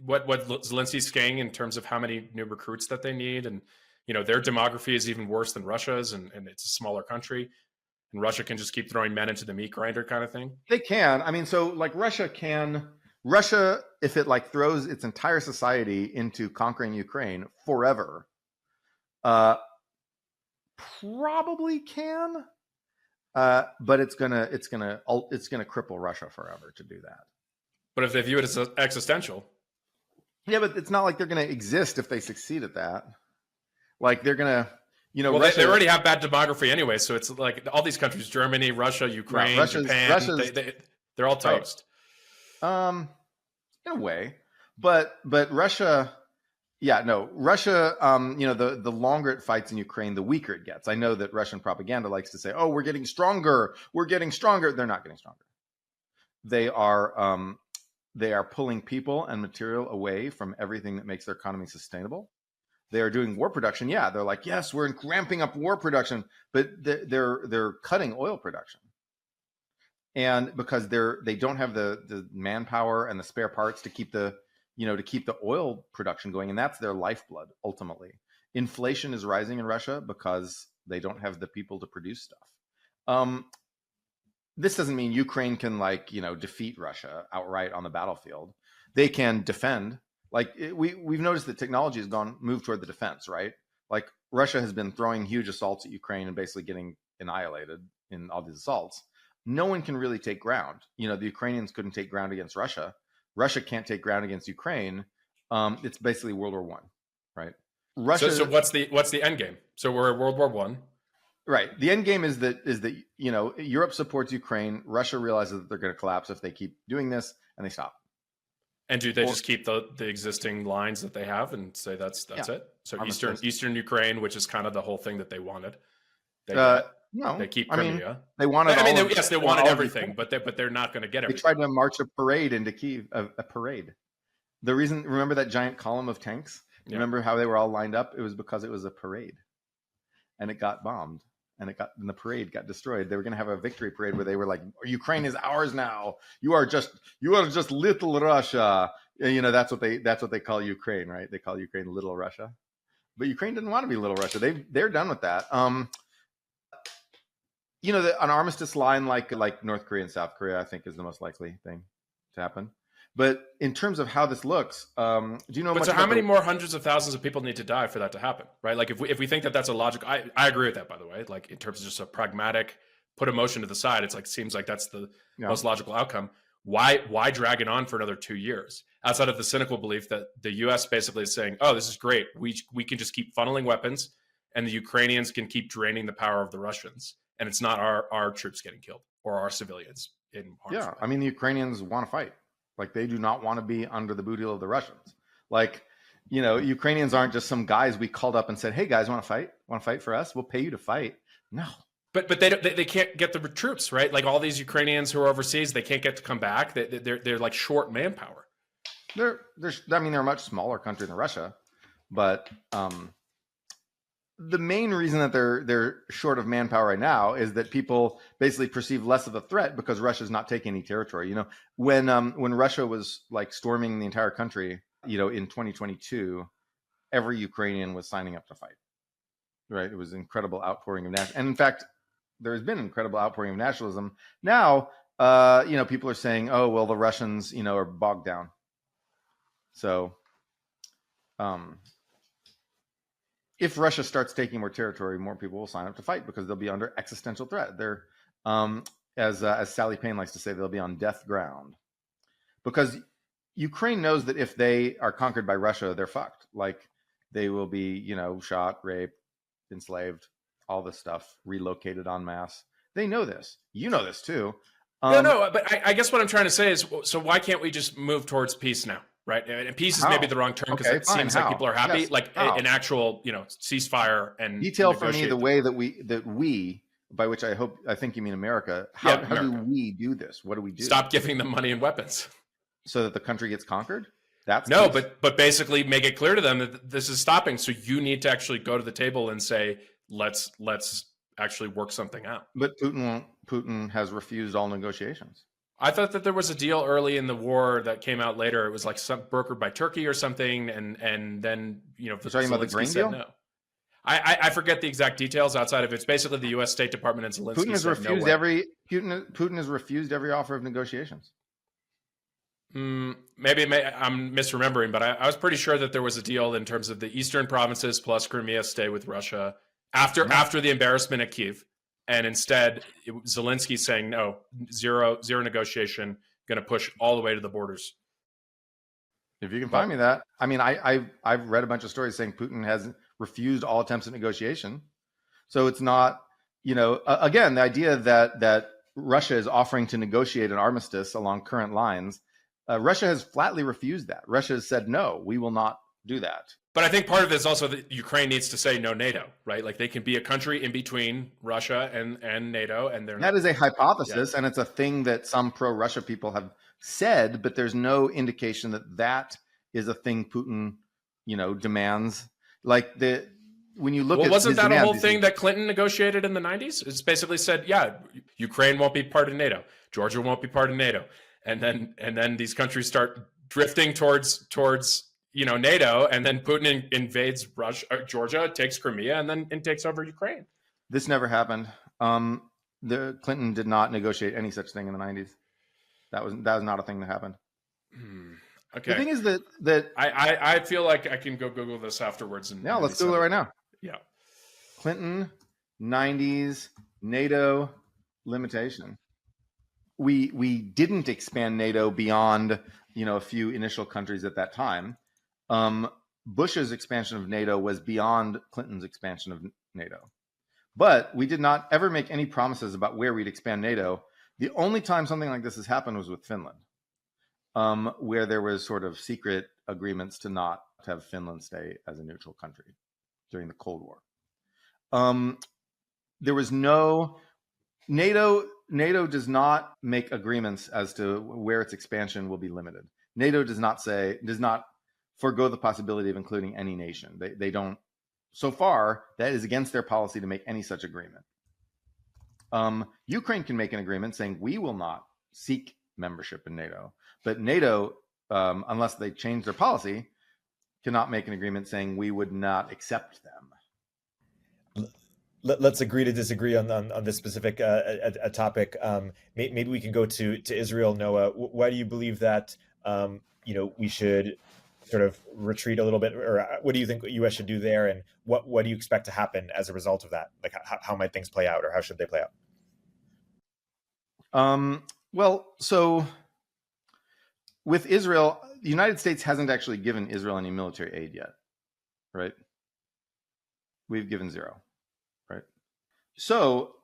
what Zelensky's saying in terms of how many new recruits that they need? And, their demography is even worse than Russia's, and it's a smaller country. And Russia can just keep throwing men into the meat grinder kind of thing? They can. Russia, if it throws its entire society into conquering Ukraine forever, probably can. But it's gonna cripple Russia forever to do that. But if they view it as existential, yeah, but it's not like they're gonna exist if they succeed at that. They're gonna, well, Russia, they already have bad demography anyway. So it's like all these countries: Germany, Russia, Ukraine, Japan. They're all toast. Right. In a way, but Russia. Yeah, no, Russia, the longer it fights in Ukraine, the weaker it gets. I know that Russian propaganda likes to say, oh, we're getting stronger. We're getting stronger. They're not getting stronger. They are pulling people and material away from everything that makes their economy sustainable. They are doing war production. Yeah, they're like, yes, we're ramping up war production, but they're cutting oil production. And because they don't have the manpower and the spare parts to keep the oil production going, and that's their lifeblood ultimately. Inflation is rising in Russia because they don't have the people to produce stuff. This doesn't mean Ukraine can defeat Russia outright on the battlefield. They can defend. We've noticed that technology has moved toward the defense, right? Russia has been throwing huge assaults at Ukraine and basically getting annihilated in all these assaults. No one can really take ground. The Ukrainians couldn't take ground against Russia. Russia can't take ground against Ukraine. It's basically World War I, right? Russia. So what's the end game? So we're at World War I, right? The end game is that Europe supports Ukraine. Russia realizes that they're going to collapse if they keep doing this, and they stop. And do they just keep the existing lines that they have and say that's it? So Eastern Ukraine, which is kind of the whole thing that they wanted. No, they keep I mean, Crimea. they wanted. Yes, they wanted everything, but they're not going to get everything. They tried to march a parade into Kyiv, a parade. The reason, remember that giant column of tanks? Yeah. Remember how they were all lined up? It was because it was a parade, and it got bombed, and the parade got destroyed. They were going to have a victory parade where they were like, "Ukraine is ours now. You are just little Russia." You know, that's what they call Ukraine, right? They call Ukraine Little Russia, but Ukraine didn't want to be Little Russia. They're done with that. You know, an armistice line like North Korea and South Korea, I think, is the most likely thing to happen. But in terms of how this looks, do you know? But so how many more hundreds of thousands of people need to die for that to happen, right? Like if we think that that's a logical, I agree with that, by the way. Like in terms of just a pragmatic, put emotion to the side, it's like seems like that's the most logical outcome. Why drag it on for another 2 years? Outside of the cynical belief that the U.S. basically is saying, "Oh, this is great. We can just keep funneling weapons, and the Ukrainians can keep draining the power of the Russians, and it's not our troops getting killed or our civilians in harm's way." I mean, the Ukrainians want to fight. Like, they do not want to be under the boot heel of the Russians. Like, you know, Ukrainians aren't just some guys we called up and said, "Hey guys, want to fight? Want to fight for us? We'll pay you to fight." No. But they can't get the troops, right? Like all these Ukrainians who are overseas, they can't get to come back. They're like short manpower. They're a much smaller country than Russia, but the main reason that they're short of manpower right now is that people basically perceive less of a threat because Russia's not taking any territory. You know, when Russia was like storming the entire country, you know, in 2022, every Ukrainian was signing up to fight. Right? It was an incredible outpouring of and in fact, there has been an incredible outpouring of nationalism. Now, you know, people are saying, "Oh, well, the Russians, you know, are bogged down." So, if Russia starts taking more territory, more people will sign up to fight because they'll be under existential threat. They're, as Sally Payne likes to say, they'll be on death ground. Because Ukraine knows that if they are conquered by Russia, they're fucked. Like, they will be, you know, shot, raped, enslaved, all this stuff, relocated en masse. They know this. You know this too. No, but I guess what I'm trying to say is, so why can't we just move towards peace now? Right. And peace is maybe the wrong term because it seems like people are happy, an actual, you know, ceasefire and detail for me the way that we, by which I think you mean America. How do we do this? What do we do? Stop giving them money and weapons so that the country gets conquered. But basically make it clear to them that this is stopping. So you need to actually go to the table and say, let's actually work something out. But Putin has refused all negotiations. I thought that there was a deal early in the war that came out later. It was like some brokered by Turkey or something, and then, you know, you're talking about the grain deal. No, I forget the exact details. Outside of it's basically the U.S. State Department and Zelensky. Putin has refused every offer of negotiations. Maybe I'm misremembering, but I was pretty sure that there was a deal in terms of the eastern provinces plus Crimea stay with Russia after the embarrassment at Kyiv. And instead, Zelensky's saying, no, zero negotiation, going to push all the way to the borders. If you can find me that. I mean, I've read a bunch of stories saying Putin has refused all attempts at negotiation. So it's not, you know, again, the idea that Russia is offering to negotiate an armistice along current lines, Russia has flatly refused that. Russia has said, no, we will not do that. But I think part of it is also that Ukraine needs to say no NATO, right? Like they can be a country in between Russia and NATO, and that is a hypothesis, and it's a thing that some pro-Russia people have said, but there's no indication that is a thing Putin, you know, demands. Like when you look at wasn't that a whole thing that Clinton negotiated in the 90s? It's basically said, yeah, Ukraine won't be part of NATO, Georgia won't be part of NATO, and then these countries start drifting towards you know, NATO, and then Putin invades Georgia, takes Crimea, and takes over Ukraine. This never happened. The Clinton did not negotiate any such thing in the 90s. That was not a thing that happened. Okay. The thing is that I feel like I can go Google this afterwards. Yeah, let's Google it right now. Yeah. Clinton 90s NATO limitation. We didn't expand NATO beyond, you know, a few initial countries at that time. Bush's expansion of NATO was beyond Clinton's expansion of NATO. But we did not ever make any promises about where we'd expand NATO. The only time something like this has happened was with Finland. where there was sort of secret agreements to not have Finland stay as a neutral country during the Cold War. There was no NATO does not make agreements as to where its expansion will be limited. NATO does not forego the possibility of including any nation. They don't. So far, that is against their policy to make any such agreement. Ukraine can make an agreement saying we will not seek membership in NATO, but NATO, unless they change their policy, cannot make an agreement saying we would not accept them. Let's agree to disagree on this specific a topic. Maybe we can go to Israel. Noah, why do you believe that we should sort of retreat a little bit, or what do you think the U.S. should do there, and what do you expect to happen as a result of that? Like, how might things play out, or how should they play out? Well, so with Israel, the United States hasn't actually given Israel any military aid yet, right? We've given zero, right? So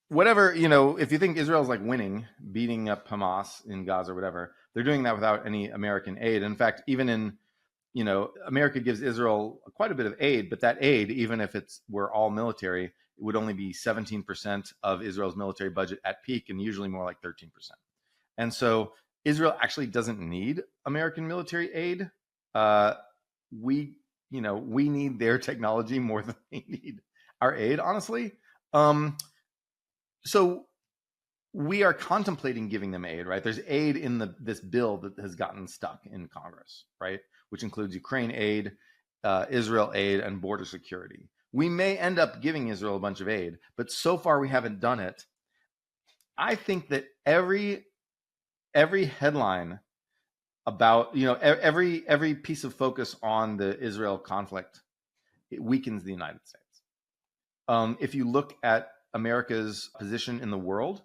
whatever, if you think Israel's like winning, beating up Hamas in Gaza or whatever, they're doing that without any American aid. In fact, even in, America gives Israel quite a bit of aid, but that aid, even if we're all military, it would only be 17% of Israel's military budget at peak, and usually more like 13%. And so Israel actually doesn't need American military aid. We need their technology more than they need our aid, honestly. So we are contemplating giving them aid, right? There's aid in this bill that has gotten stuck in Congress, right? Which includes Ukraine aid, Israel aid, and border security. We may end up giving Israel a bunch of aid, but so far we haven't done it. I think that every headline about, every piece of focus on the Israel conflict, it weakens the United States. If you look at America's position in the world,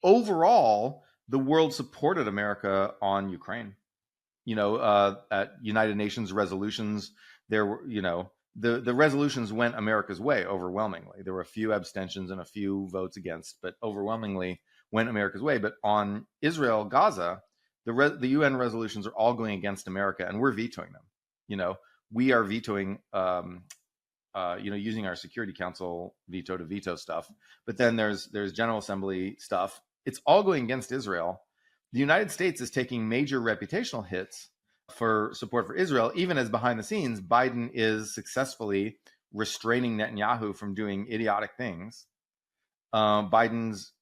overall, the world supported America on Ukraine. At United Nations resolutions, there were, the resolutions went America's way overwhelmingly. There were a few abstentions and a few votes against, but overwhelmingly went America's way. But on Israel, Gaza, the UN resolutions are all going against America, and we're vetoing them. We are vetoing, using our Security Council veto to veto stuff. But then there's General Assembly stuff. It's all going against Israel. The United States is taking major reputational hits for support for Israel, even as behind the scenes, Biden is successfully restraining Netanyahu from doing idiotic things. Biden's,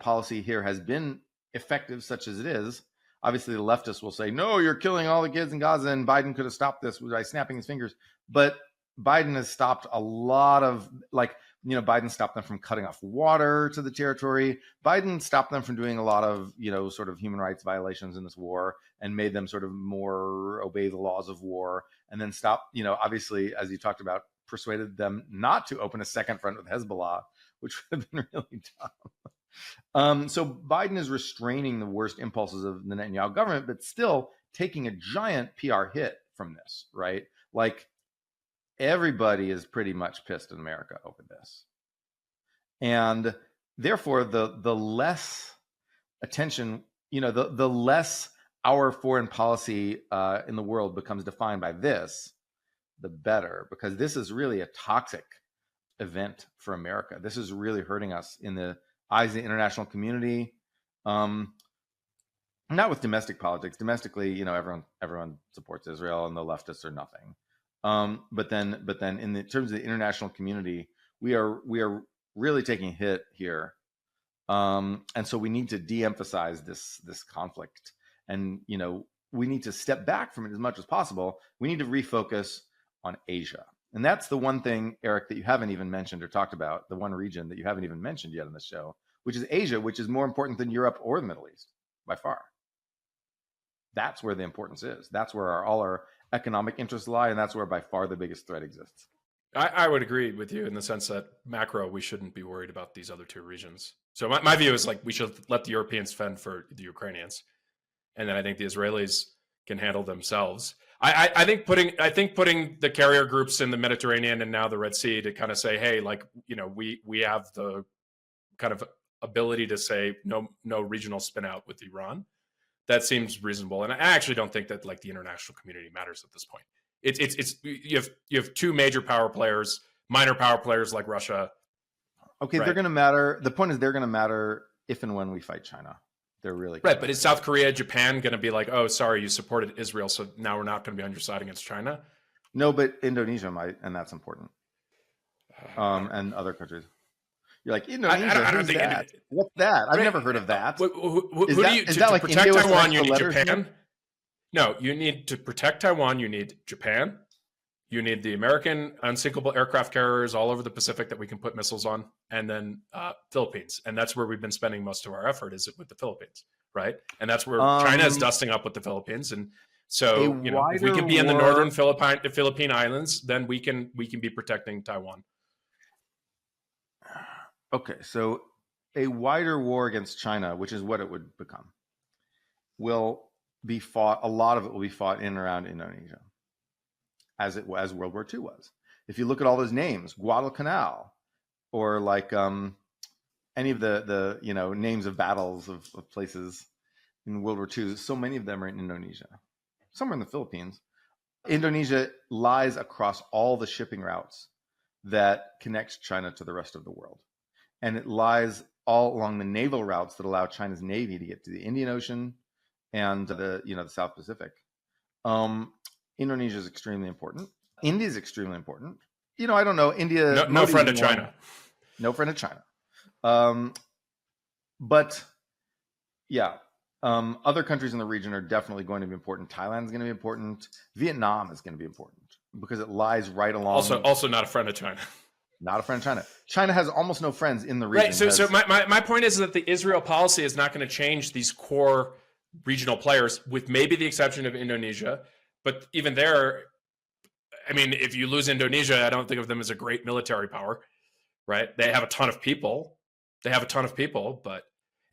policy here has been effective, such as it is. Obviously, the leftists will say, no, you're killing all the kids in Gaza, and Biden could have stopped this by snapping his fingers. But Biden has stopped a lot of, Biden stopped them from cutting off water to the territory. Biden stopped them from doing a lot of, sort of human rights violations in this war, and made them sort of more obey the laws of war, and then stopped, obviously, as you talked about, persuaded them not to open a second front with Hezbollah, which would have been really dumb. So Biden is restraining the worst impulses of the Netanyahu government, but still taking a giant PR hit from this, right? Like, everybody is pretty much pissed in America over this. And therefore, the less attention, the less our foreign policy in the world becomes defined by this, the better, because this is really a toxic event for America. This is really hurting us in the eyes of the international community. Not with domestic politics. Domestically, everyone supports Israel, and the leftists are nothing. But then in terms of the international community, we are really taking a hit here. And so we need to de-emphasize this conflict, and we need to step back from it as much as possible. We need to refocus on Asia. And that's the one thing, Erik, that you haven't even mentioned or talked about, the one region that you haven't even mentioned yet on this show, which is Asia, which is more important than Europe or the Middle East by far. That's where the importance is. That's where all our economic interests lie, and that's where by far the biggest threat exists. I would agree with you in the sense that macro, we shouldn't be worried about these other two regions. So my view is we should let the Europeans fend for the Ukrainians, and then I think the Israelis can handle themselves. I think putting the carrier groups in the Mediterranean and now the Red Sea to kind of say, hey, we have the kind of ability to say no regional spin out with Iran. that seems reasonable. And I actually don't think that like the international community matters at this point. It's you have two major power players, minor power players like Russia. Okay, right? They're going to matter. The point is they're going to matter if and when we fight China. They're really right. But is South Korea, Japan going to be like, oh, sorry, you supported Israel, so now we're not going to be on your side against China? No, but Indonesia might, and that's important. And other countries. You're like, Indonesia, I don't think that? What's that? I've never heard of that. Is that like protect Taiwan, you need Japan? No, you need to protect Taiwan, you need Japan. You need the American unsinkable aircraft carriers all over the Pacific that we can put missiles on, and then Philippines. And that's where we've been spending most of our effort, is with the Philippines, right? And that's where China is dusting up with the Philippines. And so, if we can be in the northern Philippine Islands, then we can be protecting Taiwan. Okay, so a wider war against China, which is what it would become, will be fought. A lot of it will be fought in and around Indonesia, as World War II was. If you look at all those names, Guadalcanal, or like any of the names of battles of places in World War II, so many of them are in Indonesia. Some are in the Philippines. Indonesia lies across all the shipping routes that connect China to the rest of the world. And it lies all along the naval routes that allow China's Navy to get to the Indian Ocean and the South Pacific. Indonesia is extremely important. India is extremely important. I don't know. India. No friend of China. No friend of China. But yeah, other countries in the region are definitely going to be important. Thailand is going to be important. Vietnam is going to be important because it lies right along. Also not a friend of China. Not a friend of China. China has almost no friends in the region. Right. So my point is that the Israel policy is not going to change these core regional players, with maybe the exception of Indonesia. But even there, I mean, if you lose Indonesia, I don't think of them as a great military power, right? They have a ton of people. But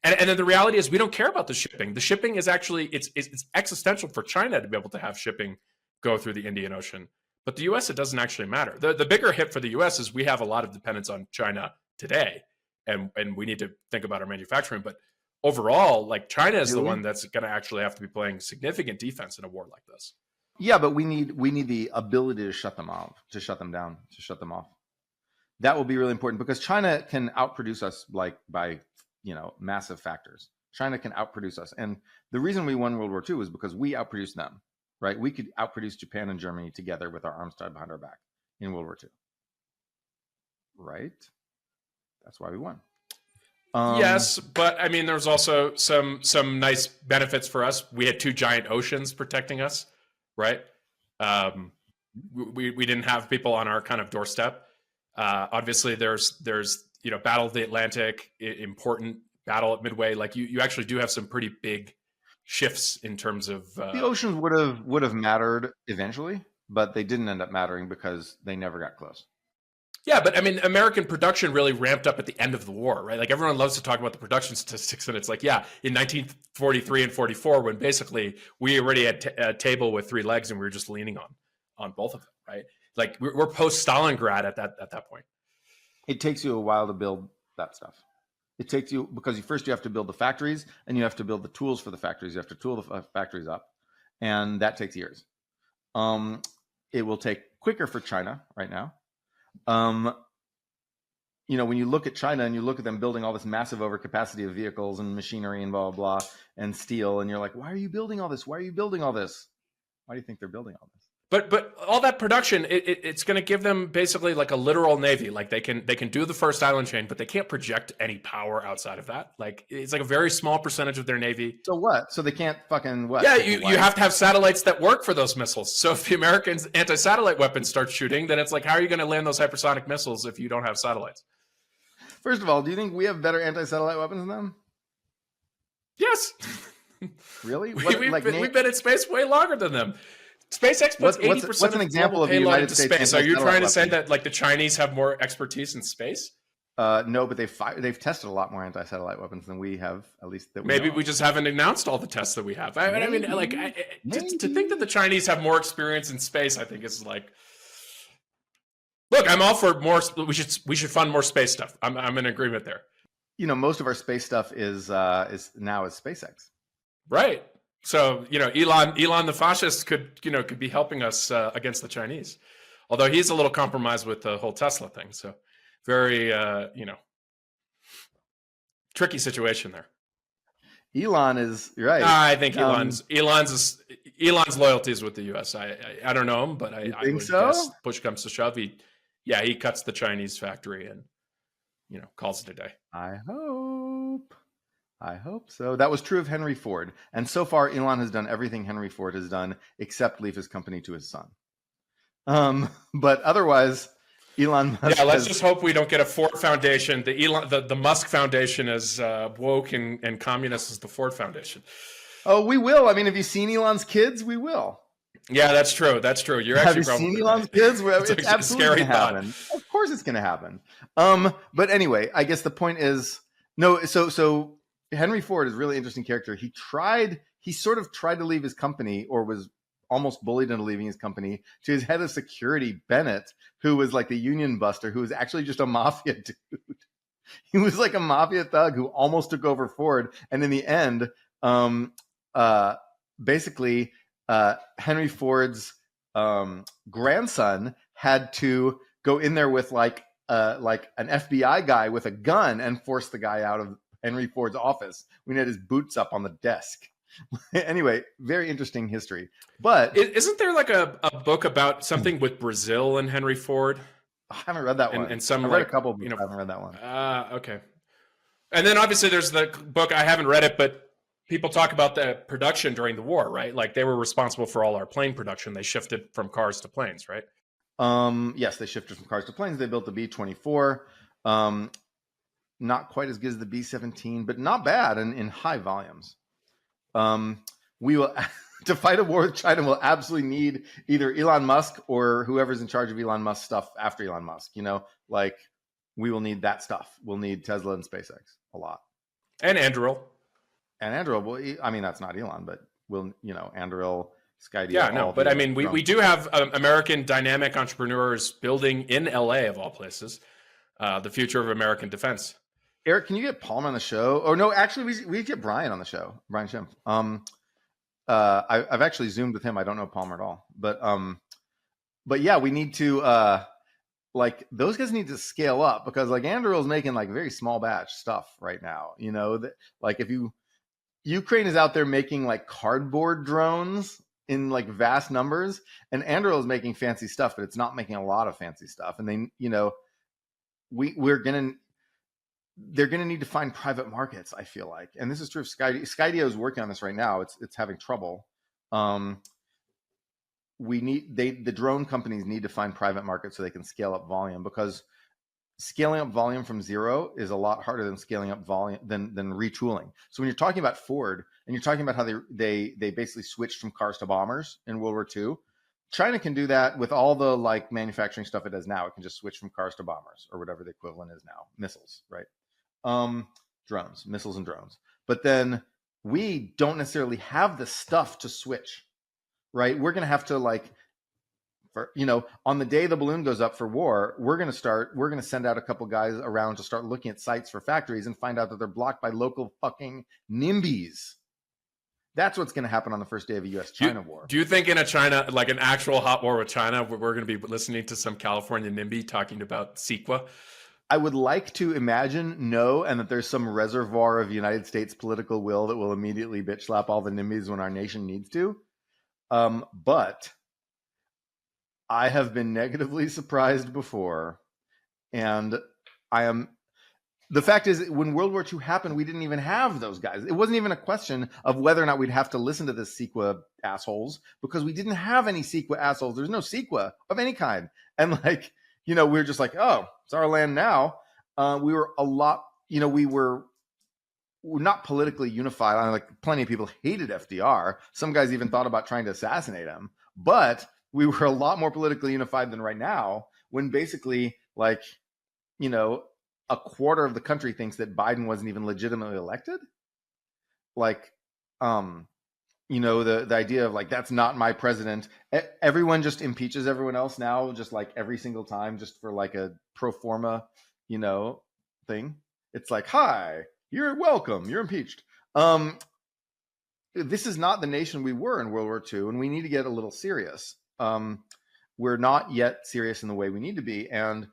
and then the reality is we don't care about the shipping. The shipping is actually it's existential for China to be able to have shipping go through the Indian Ocean. But the U.S., it doesn't actually matter. The bigger hit for the U.S. is we have a lot of dependence on China today, and we need to think about our manufacturing. But overall, like China is the one that's going to actually have to be playing significant defense in a war like this. Yeah, but we need the ability to shut them off, to shut them down, to shut them off. That will be really important because China can outproduce us by massive factors. China can outproduce us, and the reason we won World War II is because we outproduced them. Right, we could outproduce Japan and Germany together with our arms tied behind our back in World War II. Right, that's why we won. Yes, but I mean, there's also some nice benefits for us. We had two giant oceans protecting us, right? We didn't have people on our kind of doorstep. Obviously, there's Battle of the Atlantic, important battle at Midway. Like you actually do have some pretty big shifts in terms of the oceans would have mattered eventually, but they didn't end up mattering because they never got close. Yeah, but I mean, American production really ramped up at the end of the war, right? Like everyone loves to talk about the production statistics, and it's like, yeah, in 1943 and 44, when basically we already had a table with three legs and we were just leaning on both of them, right? Like we're post Stalingrad at that point. It takes you a while to build that stuff. It takes you because first you have to build the factories and you have to build the tools for the factories. You have to tool the factories up, and that takes years. It will take quicker for China right now. When you look at China and you look at them building all this massive overcapacity of vehicles and machinery and blah, blah, blah, and steel, and you're like, why are you building all this? Why are you building all this? Why do you think they're building all this? But all that production, it's going to give them basically like a literal navy. Like they can do the first island chain, but they can't project any power outside of that. Like it's like a very small percentage of their navy. So what? So they can't fucking what? Yeah, you have to have satellites that work for those missiles. So if the Americans' anti-satellite weapons start shooting, then it's like, how are you going to land those hypersonic missiles if you don't have satellites? First of all, do you think we have better anti-satellite weapons than them? Yes. Really? We've been in space way longer than them. Space exports 80% what's an example of the United States space. Are you trying to say that like the Chinese have more expertise in space? No, but they've tested a lot more anti-satellite weapons than we have. At least that maybe we just haven't announced all the tests that we have. To think that the Chinese have more experience in space, I think is like. Look, I'm all for more. We should fund more space stuff. I'm in agreement there. Most of our space stuff is SpaceX. Right. So, Elon the fascist could be helping us against the Chinese, although he's a little compromised with the whole Tesla thing. So, very tricky situation there. Elon is right. I think Elon's loyalties with the U.S. I don't know him, but I would guess push comes to shove, he cuts the Chinese factory and calls it a day. I hope so. That was true of Henry Ford, and so far Elon has done everything Henry Ford has done except leave his company to his son. But otherwise, Elon Musk. Yeah, let's just hope we don't get a Ford Foundation. The Musk Foundation is woke and communist as the Ford Foundation. Oh, we will. I mean, have you seen Elon's kids? We will. Yeah, that's true. That's true. Have you seen Elon's kids? It's absolutely going to happen. Of course, it's going to happen. But anyway, I guess the point is no. So Henry Ford is a really interesting character. He sort of tried to leave his company, or was almost bullied into leaving his company, to his head of security, Bennett, who was like the union buster, who was actually just a mafia dude. He was like a mafia thug who almost took over Ford. And in the end, basically, Henry Ford's grandson had to go in there with like an FBI guy with a gun and force the guy out of Henry Ford's office when he had his boots up on the desk. Anyway, very interesting history. But isn't there like a book about something with Brazil and Henry Ford? I haven't read that one. And some I've read a couple books. I haven't read that one. Okay. And then obviously there's the book. I haven't read it, but people talk about the production during the war, right? Like they were responsible for all our plane production. They shifted from cars to planes, right? Yes, they shifted from cars to planes. They built the B-24. Not quite as good as the B-17, but not bad in high volumes. We will, to fight a war with China, we'll absolutely need either Elon Musk or whoever's in charge of Elon Musk stuff after Elon Musk. Like we will need that stuff. We'll need Tesla and SpaceX a lot. And Anduril. Well, I mean, that's not Elon, but we'll, Anduril, Skydio. Yeah, no, but I mean, we do have American dynamic entrepreneurs building in LA, of all places, the future of American defense. Erik, can you get Palmer on the show? Oh no, actually, we get Brian on the show. Brian Schimpf. I've actually Zoomed with him. I don't know Palmer at all, but yeah, we need to like those guys need to scale up, because like Anduril is making like very small batch stuff right now. That like if Ukraine is out there making like cardboard drones in like vast numbers, and Anduril is making fancy stuff, but it's not making a lot of fancy stuff. And they're going to need to find private markets, I feel like. And this is true of Skydio is working on this right now. It's having trouble. The drone companies need to find private markets so they can scale up volume, because scaling up volume from zero is a lot harder than scaling up volume than retooling. So when you're talking about Ford and you're talking about how they basically switched from cars to bombers in World War II, China can do that with all the like manufacturing stuff it does now. It can just switch from cars to bombers, or whatever the equivalent is now, missiles, right? Missiles and drones. But then we don't necessarily have the stuff to switch, right? We're going to have to on the day the balloon goes up for war, we're going to send out a couple guys around to start looking at sites for factories and find out that they're blocked by local fucking NIMBYs. That's what's going to happen on the first day of a U.S.-China war. Do you think in like an actual hot war with China, we're going to be listening to some California NIMBY talking about CEQA? I would like to imagine no, and that there's some reservoir of United States political will that will immediately bitch slap all the NIMBYs when our nation needs to. But I have been negatively surprised before, and the fact is, when World War II happened, we didn't even have those guys. It wasn't even a question of whether or not we'd have to listen to the CEQA assholes, because we didn't have any CEQA assholes. There's no CEQA of any kind. And we were just like, oh, it's our land now. We were we're not politically unified. Like plenty of people hated FDR. Some guys even thought about trying to assassinate him. But we were a lot more politically unified than right now, when basically a quarter of the country thinks that Biden wasn't even legitimately elected. The idea of like, that's not my president. Everyone just impeaches everyone else now, just like every single time, just for like a pro forma, thing. It's like, hi, you're welcome, you're impeached. this is not the nation we were in World War II, and we need to get a little serious. We're not yet serious in the way we need to be. And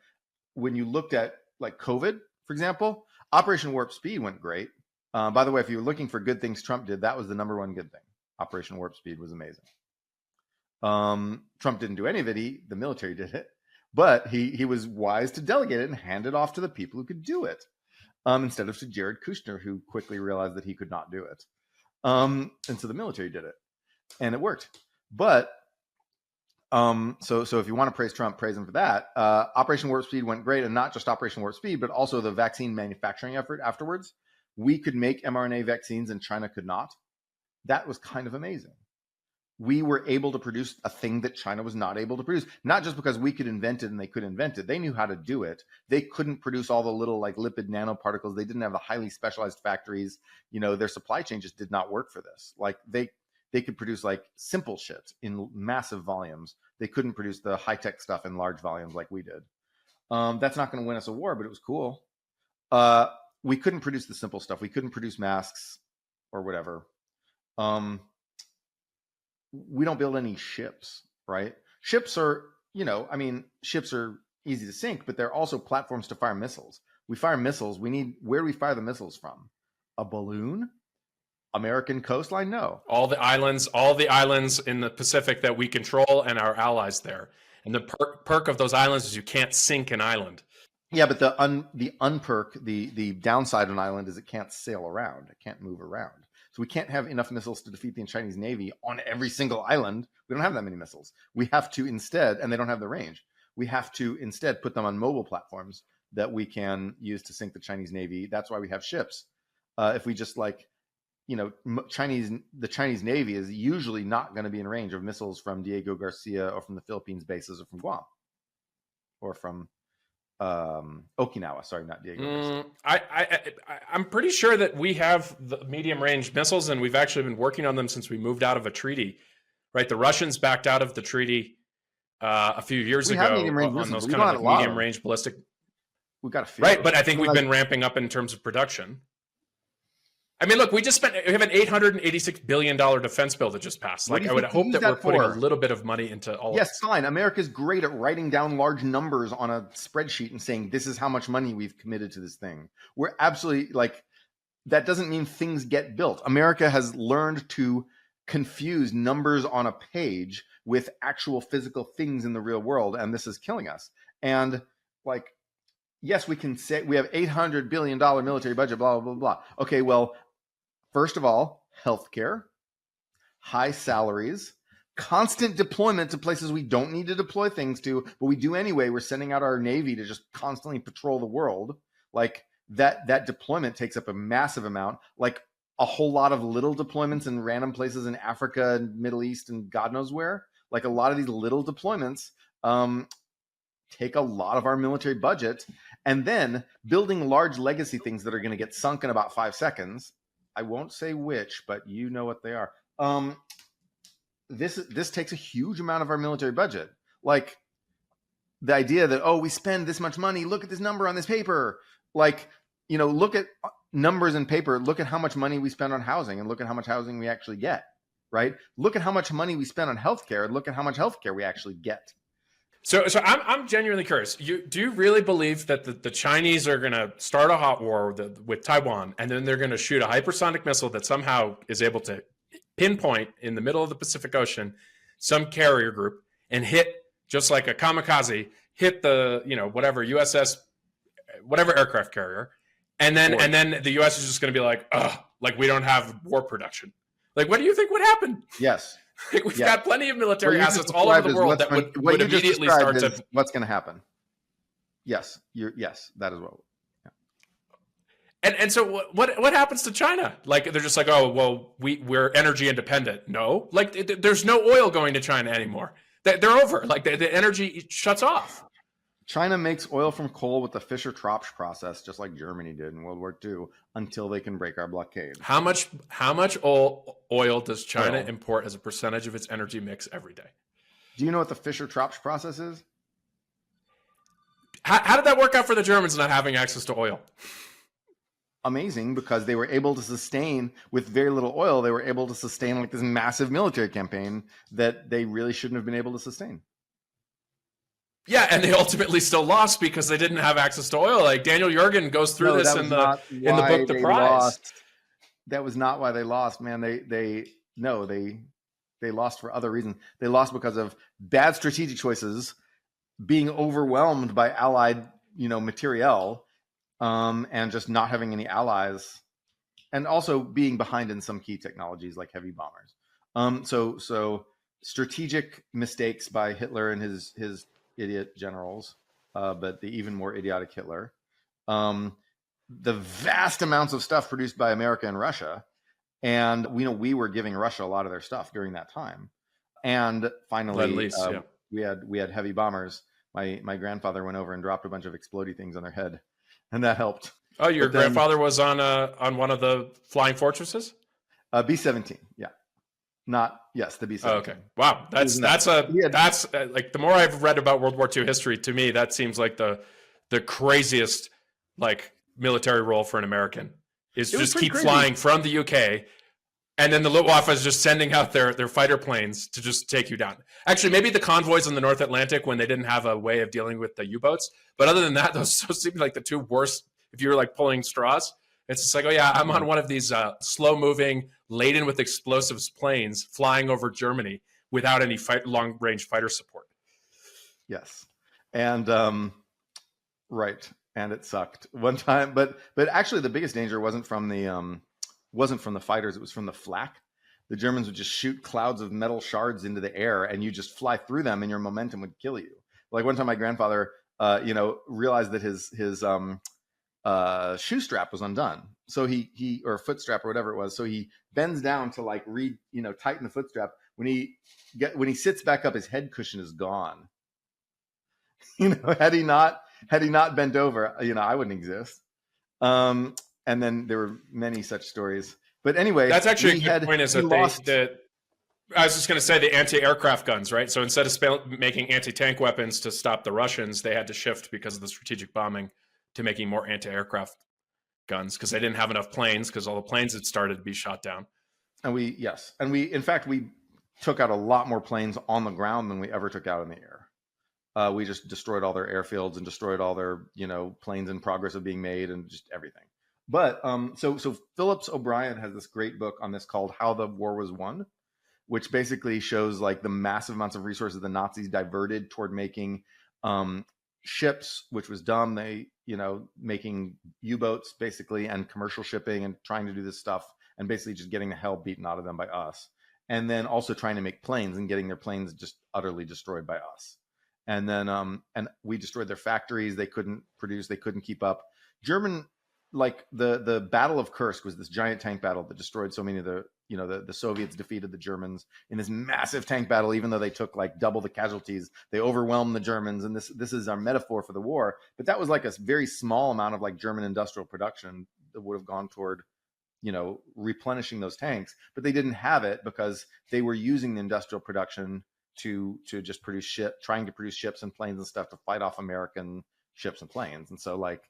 when you looked at like COVID, for example, Operation Warp Speed went great. By the way, if you were looking for good things Trump did, that was the number one good thing. Operation Warp Speed was amazing. Trump didn't do any of it. The military did it. But he was wise to delegate it and hand it off to the people who could do it, instead of to Jared Kushner, who quickly realized that he could not do it. And so the military did it, and it worked. But so if you want to praise Trump, praise him for that. Operation Warp Speed went great, and not just Operation Warp Speed, but also the vaccine manufacturing effort afterwards. We could make mRNA vaccines, and China could not. That was kind of amazing. We were able to produce a thing that China was not able to produce, not just because we could invent it and they could invent it. They knew how to do it. They couldn't produce all the little like lipid nanoparticles. They didn't have the highly specialized factories. Their supply chain just did not work for this. Like they could produce like simple shit in massive volumes. They couldn't produce the high-tech stuff in large volumes like we did. That's not going to win us a war, but it was cool. We couldn't produce the simple stuff. We couldn't produce masks or whatever. We don't build any ships, right? Ships are, ships are easy to sink, but they're also platforms to fire missiles. We fire missiles. Where do we fire the missiles from? A balloon? American coastline? No. All the islands in the Pacific that we control and our allies there. And the perk of those islands is you can't sink an island. Yeah, but the unperk, the downside of an island is it can't sail around. It can't move around. So we can't have enough missiles to defeat the Chinese Navy on every single island. We don't have that many missiles. We have to instead, and they don't have the range, we have to instead put them on mobile platforms that we can use to sink the Chinese Navy. That's why we have ships. If we just the Chinese Navy is usually not going to be in range of missiles from Diego Garcia or from the Philippines bases or from Guam or from Okinawa. Sorry, not Diego. I'm pretty sure that we have the medium range missiles, and we've actually been working on them since we moved out of a treaty. Right, the Russians backed out of the treaty a few years ago on those kind of medium range ballistic. We've got a few. Right, but I think we've been ramping up in terms of production. I mean, look, we have an $886 billion defense bill that just passed. Like, I would hope that we're putting a little bit of money into all of this. Yes, fine. America's great at writing down large numbers on a spreadsheet and saying, this is how much money we've committed to this thing. We're absolutely that doesn't mean things get built. America has learned to confuse numbers on a page with actual physical things in the real world, and this is killing us. And yes, we can say we have $800 billion military budget, blah, blah, blah, blah. Okay, well, first of all, healthcare, high salaries, constant deployment to places we don't need to deploy things to, but we do anyway. We're sending out our Navy to just constantly patrol the world. That deployment takes up a massive amount. A whole lot of little deployments in random places in Africa and Middle East and God knows where. A lot of these little deployments take a lot of our military budget. And then building large legacy things that are going to get sunk in about 5 seconds. I won't say which, but you know what they are. This takes a huge amount of our military budget. The idea that, we spend this much money. Look at this number on this paper. Look at numbers in paper. Look at how much money we spend on housing and look at how much housing we actually get, right? Look at how much money we spend on healthcare and look at how much healthcare we actually get. So I'm genuinely curious. Do you really believe that the Chinese are going to start a hot war with Taiwan, and then they're going to shoot a hypersonic missile that somehow is able to pinpoint in the middle of the Pacific Ocean some carrier group and hit, just like a kamikaze, hit the whatever USS, whatever aircraft carrier, and then the US is just going to be like we don't have war production. What do you think would happen? Yes. We've got plenty of military assets all over the world that would immediately start to. What's going to happen? Yes, that is what. Yeah. And so what happens to China? They're just we're energy independent. No, there's no oil going to China anymore. They're over. The energy shuts off. China makes oil from coal with the Fischer-Tropsch process, just like Germany did in World War II, until they can break our blockade. How much oil does China import as a percentage of its energy mix every day? Do you know what the Fischer-Tropsch process is? How did that work out for the Germans not having access to oil? amazing because they were able to sustain, with very little oil, they were able to sustain like this massive military campaign that they really shouldn't have been able to sustain. Yeah, and they ultimately still lost because they didn't have access to oil. Like Daniel Yergin goes through this in the book The Prize. That was not why they lost, man. They lost for other reasons. They lost because of bad strategic choices, being overwhelmed by allied, materiel, and just not having any allies, and also being behind in some key technologies like heavy bombers. So strategic mistakes by Hitler and his idiot generals, but the even more idiotic Hitler. The vast amounts of stuff produced by America and Russia. And we were giving Russia a lot of their stuff during that time. And finally, we had heavy bombers. My grandfather went over and dropped a bunch of explodey things on their head, and that helped. Oh, your grandfather was on one of the flying fortresses? B-17, yeah. The B-17. Oh, okay. Wow, that's like the more I've read about World War II history, to me that seems like the craziest like military role for an American is just keep flying from the UK, and then the Luftwaffe is just sending out their fighter planes to just take you down. Actually, maybe the convoys in the North Atlantic when they didn't have a way of dealing with the U-boats, but other than that, those seem like the two worst. If you're like pulling straws, it's just like, oh yeah, I'm on one of these slow-moving, laden with explosives planes flying over Germany without any long-range fighter support. Yes, and right, and it sucked one time. But actually, the biggest danger wasn't from the fighters; it was from the flak. The Germans would just shoot clouds of metal shards into the air, and you just fly through them, and your momentum would kill you. Like one time, my grandfather, realized that his shoe strap was undone. So he or foot strap or whatever it was. So he bends down to like tighten the foot strap. When he sits back up, his head cushion is gone. Had he not bent over, I wouldn't exist. And then there were many such stories. But anyway, that's actually a good point. Is that I was just going to say the anti-aircraft guns, right? So instead of making anti-tank weapons to stop the Russians, they had to shift because of the strategic bombing to making more anti-aircraft guns because they didn't have enough planes because all the planes had started to be shot down. And we took out a lot more planes on the ground than we ever took out in the air. We just destroyed all their airfields and destroyed all their, planes in progress of being made and just everything. But so Phillips O'Brien has this great book on this called How the War Was Won, which basically shows like the massive amounts of resources the Nazis diverted toward making ships, which was dumb. They, making U-boats basically and commercial shipping and trying to do this stuff and basically just getting the hell beaten out of them by us. And then also trying to make planes and getting their planes just utterly destroyed by us. And then and we destroyed their factories. They couldn't produce. They couldn't keep up. German, like the Battle of Kursk was this giant tank battle that destroyed so many of the Soviets defeated the Germans in this massive tank battle, even though they took like double the casualties. They overwhelmed the Germans, and this is our metaphor for the war. But that was like a very small amount of like German industrial production that would have gone toward, replenishing those tanks. But they didn't have it because they were using the industrial production to just trying to produce ships and planes and stuff to fight off American ships and planes. And so like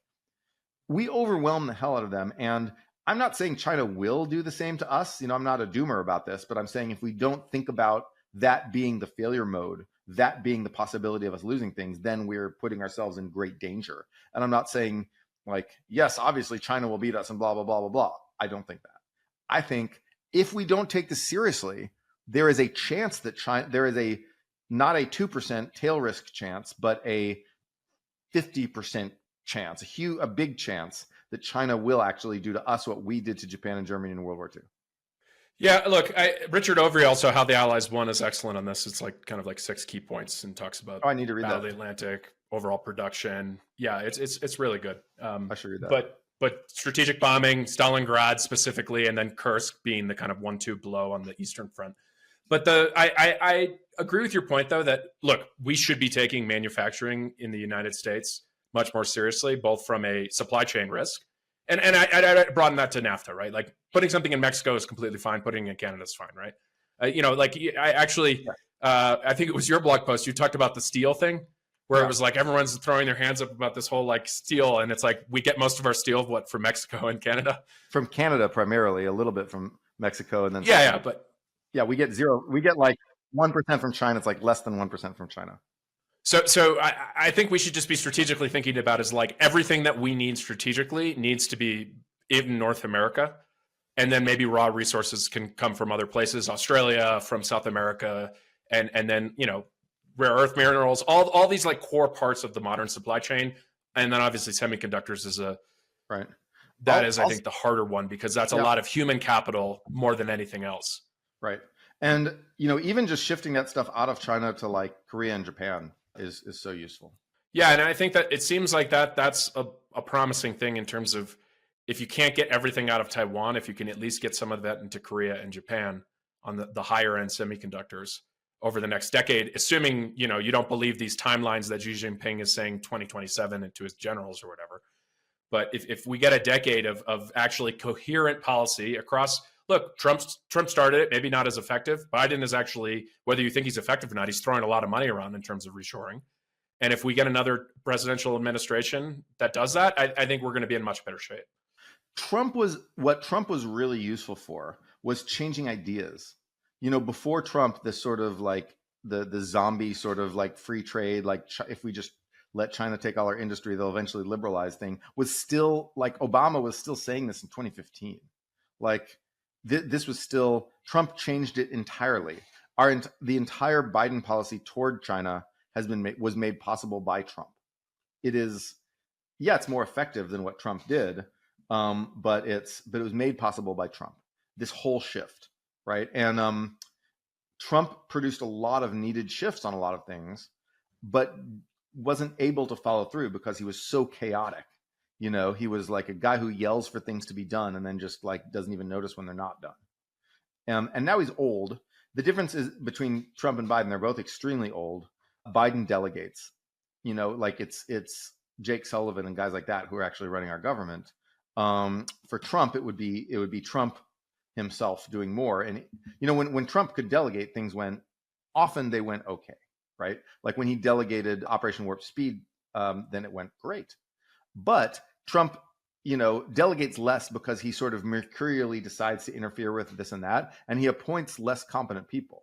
we overwhelmed the hell out of them. And I'm not saying China will do the same to us. I'm not a doomer about this, but I'm saying if we don't think about that being the failure mode, that being the possibility of us losing things, then we're putting ourselves in great danger. And I'm not saying like, yes, obviously China will beat us and blah, blah, blah, blah, blah. I don't think that. I think if we don't take this seriously, there is a chance that there is not a 2% tail risk chance, but a 50% chance, a big chance that China will actually do to us what we did to Japan and Germany in World War II. Yeah, look, Richard Overy also How the Allies Won is excellent on this. It's like kind of like 6 key points and talks about I need to read Battle that. of the Atlantic, overall production. Yeah, it's really good. I should read that. But strategic bombing, Stalingrad specifically, and then Kursk being the kind of 1-2 blow on the Eastern Front. But I agree with your point though that look, we should be taking manufacturing in the United States much more seriously, both from a supply chain risk. And I broaden that to NAFTA, right? Like putting something in Mexico is completely fine. Putting it in Canada is fine, right? I think it was your blog post. You talked about the steel thing where it was like everyone's throwing their hands up about this whole like steel, and it's like we get most of our steel from Mexico and Canada. From Canada primarily, a little bit from Mexico, and then we get zero. We get like 1% from China. It's like less than 1% from China. So I think we should just be strategically thinking about is like everything that we need strategically needs to be in North America, and then maybe raw resources can come from other places, Australia, from South America, and then rare earth minerals, all these like core parts of the modern supply chain, and then obviously semiconductors is right. I think the harder one, because that's a lot of human capital more than anything else. Right. And, even just shifting that stuff out of China to like Korea and Japan is so useful. Yeah. And I think that it seems like that's a promising thing in terms of if you can't get everything out of Taiwan, if you can at least get some of that into Korea and Japan on the higher end semiconductors over the next decade, assuming, you don't believe these timelines that Xi Jinping is saying 2027 and to his generals or whatever. But if we get a decade of actually coherent policy across, look, Trump started it, maybe not as effective. Biden is actually, whether you think he's effective or not, he's throwing a lot of money around in terms of reshoring. And if we get another presidential administration that does that, I think we're going to be in much better shape. What Trump was really useful for was changing ideas. Before Trump, this sort of like the zombie sort of like free trade, like if we just let China take all our industry, they'll eventually liberalize thing, was still like Obama was still saying this in 2015. Like this was still, Trump changed it entirely. The entire Biden policy toward China was made possible by Trump. It is, it's more effective than what Trump did, but it was made possible by Trump. This whole shift, right? And Trump produced a lot of needed shifts on a lot of things, but wasn't able to follow through because he was so chaotic. He was like a guy who yells for things to be done and then just like doesn't even notice when they're not done. And now he's old. The difference is between Trump and Biden, they're both extremely old. Biden delegates, like it's Jake Sullivan and guys like that who are actually running our government. For Trump, it would be Trump himself doing more. And, when Trump could delegate, things went okay. Right? Like when he delegated Operation Warp Speed, then it went great. But Trump, delegates less because he sort of mercurially decides to interfere with this and that, and he appoints less competent people.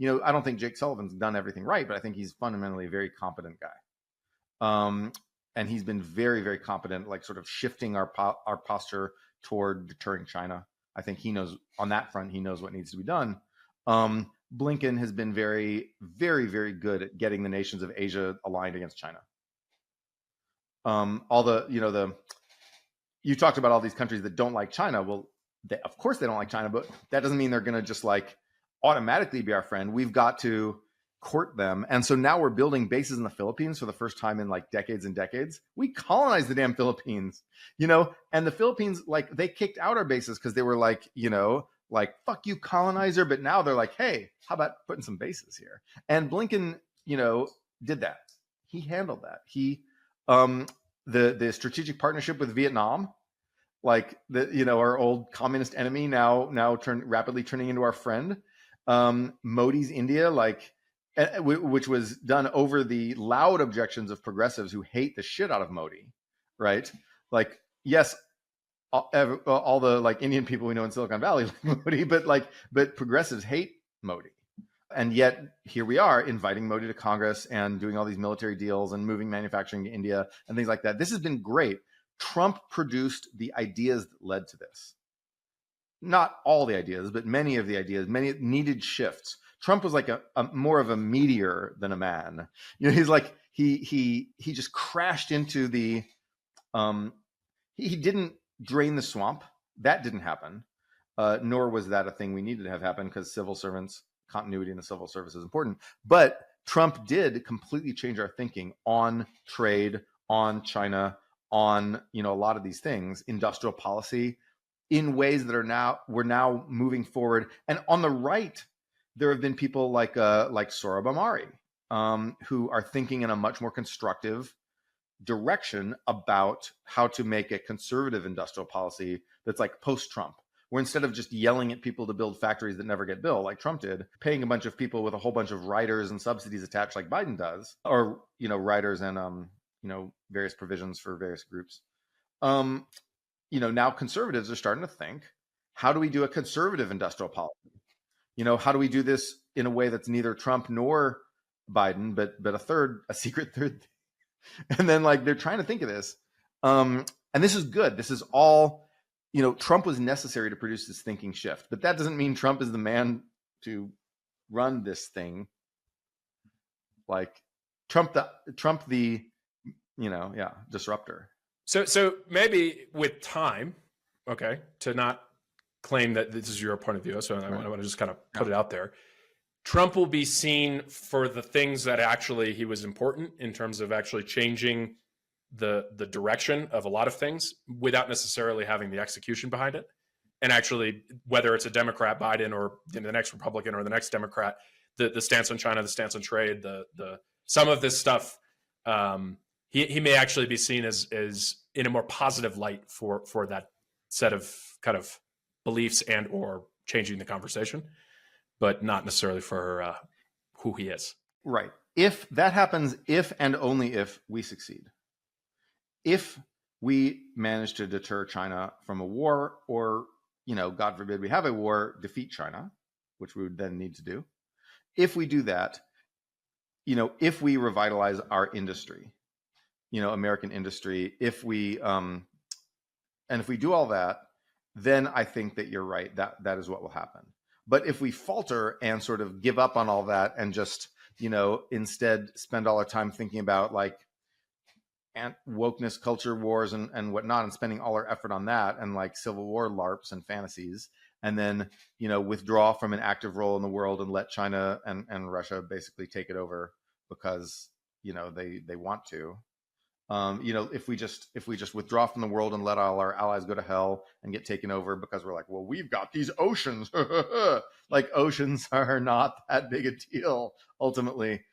I don't think Jake Sullivan's done everything right, but I think he's fundamentally a very competent guy. And he's been very, very competent, like sort of shifting our posture toward deterring China. I think he knows on that front, he knows what needs to be done. Blinken has been very, very, very good at getting the nations of Asia aligned against China. You talked about all these countries that don't like China. Well, of course they don't like China, but that doesn't mean they're going to just like automatically be our friend. We've got to court them. And so now we're building bases in the Philippines for the first time in like decades and decades. We colonized the damn Philippines, and the Philippines, like they kicked out our bases because they were like, like, fuck you, colonizer. But now they're like, hey, how about putting some bases here? And Blinken, did that. He handled that. He, the strategic partnership with Vietnam, like our old communist enemy now rapidly turning into our friend. Modi's India, which was done over the loud objections of progressives who hate the shit out of Modi, right? Like, yes, all the like Indian people we know in Silicon Valley like Modi, but progressives hate Modi. And yet here we are inviting Modi to Congress and doing all these military deals and moving manufacturing to India and things like that. This has been great. Trump produced the ideas that led to this. Not all the ideas, but many of the ideas, many needed shifts. Trump was like a more of a meteor than a man. He's like, he just crashed into the, he didn't drain the swamp. That didn't happen. Nor was that a thing we needed to have happen because civil servants, continuity in the civil service is important. But Trump did completely change our thinking on trade, on China, on a lot of these things, industrial policy, in ways that we're now moving forward. And on the right, there have been people like Sohrab Ahmari, who are thinking in a much more constructive direction about how to make a conservative industrial policy that's like post-Trump, where instead of just yelling at people to build factories that never get built, like Trump did, paying a bunch of people with a whole bunch of riders and subsidies attached, like Biden does, or riders and various provisions for various groups. Now conservatives are starting to think, how do we do a conservative industrial policy? How do we do this in a way that's neither Trump nor Biden, but a secret third thing? And then they're trying to think of this. And this is good. This is all, Trump was necessary to produce this thinking shift, but that doesn't mean Trump is the man to run this thing. Like Trump the disruptor. So maybe with time, okay, to not claim that this is your point of view, so I want to just kind of put it out there. Trump will be seen for the things that actually he was important in terms of actually changing the direction of a lot of things without necessarily having the execution behind it. And actually, whether it's a Democrat Biden or the next Republican or the next Democrat, the stance on China, the stance on trade, the some of this stuff, he may actually be seen as in a more positive light for that set of kind of beliefs and or changing the conversation, but not necessarily for who he is. Right. If that happens, if and only if we succeed. If we manage to deter China from a war, or, God forbid we have a war, defeat China, which we would then need to do. If we do that, if we revitalize our industry, American industry, if we do all that, then I think that you're right. That is what will happen. But if we falter and sort of give up on all that and just, instead spend all our time thinking about wokeness, culture wars and whatnot, and spending all our effort on that and Civil War LARPs and fantasies, and then, withdraw from an active role in the world and let China and Russia basically take it over because, they want to. If we just withdraw from the world and let all our allies go to hell and get taken over because we're well, we've got these oceans, oceans are not that big a deal ultimately.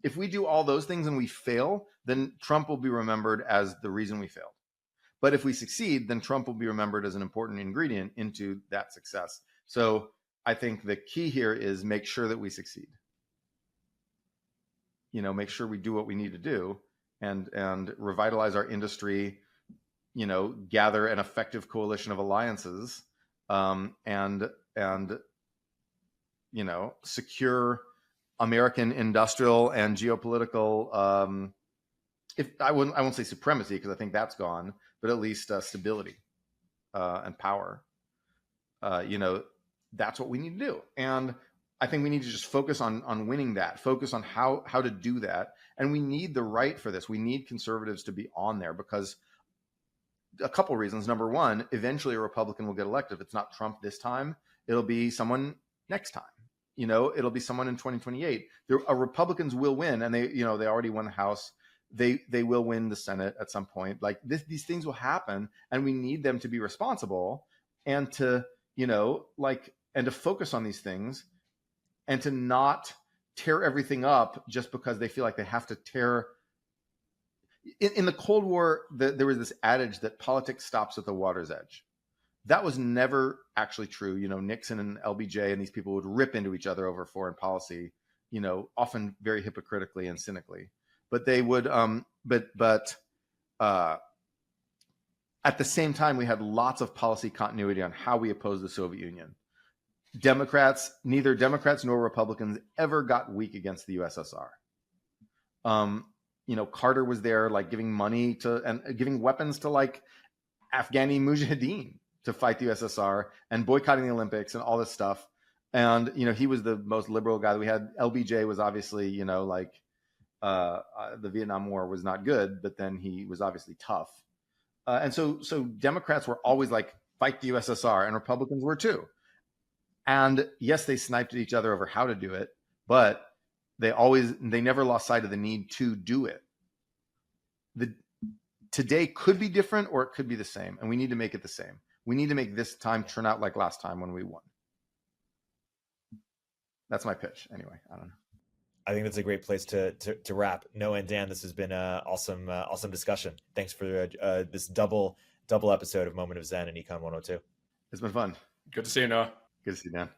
If we do all those things and we fail, then Trump will be remembered as the reason we failed. But if we succeed, then Trump will be remembered as an important ingredient into that success. So I think the key here is make sure that we succeed. Make sure we do what we need to do and revitalize our industry, gather an effective coalition of alliances, and secure American industrial and geopolitical, I won't say supremacy because I think that's gone, but at least stability and power. That's what we need to do. And I think we need to just focus on winning that, focus on how to do that. And we need the right for this. We need conservatives to be on there because a couple reasons. Number one, eventually a Republican will get elected. If it's not Trump this time, it'll be someone next time. It'll be someone in 2028. Republicans will win, and they already won the House. They will win the Senate at some point. These things will happen, and we need them to be responsible and to and to focus on these things and to not tear everything up just because they feel like they have to tear. In the Cold War, there was this adage that politics stops at the water's edge. That was never actually true. Nixon and LBJ and these people would rip into each other over foreign policy, often very hypocritically and cynically. But they would, at the same time, we had lots of policy continuity on how we opposed the Soviet Union. Neither Democrats nor Republicans ever got weak against the USSR. Carter was there, giving money to and giving weapons to Afghani mujahideen to fight the USSR and boycotting the Olympics and all this stuff. And, he was the most liberal guy that we had. LBJ was obviously, the Vietnam War was not good, but then he was obviously tough. And so Democrats were always fight the USSR, and Republicans were too. And yes, they sniped at each other over how to do it, but they never lost sight of the need to do it. Today could be different or it could be the same, and we need to make it the same. We need to make this time turn out like last time when we won. That's my pitch. Anyway, I don't know. I think that's a great place to wrap. Noah and Dan, this has been an awesome discussion. Thanks for this double episode of Moment of Zen and Econ 102. It's been fun. Good to see you, Noah. Good to see you, Dan.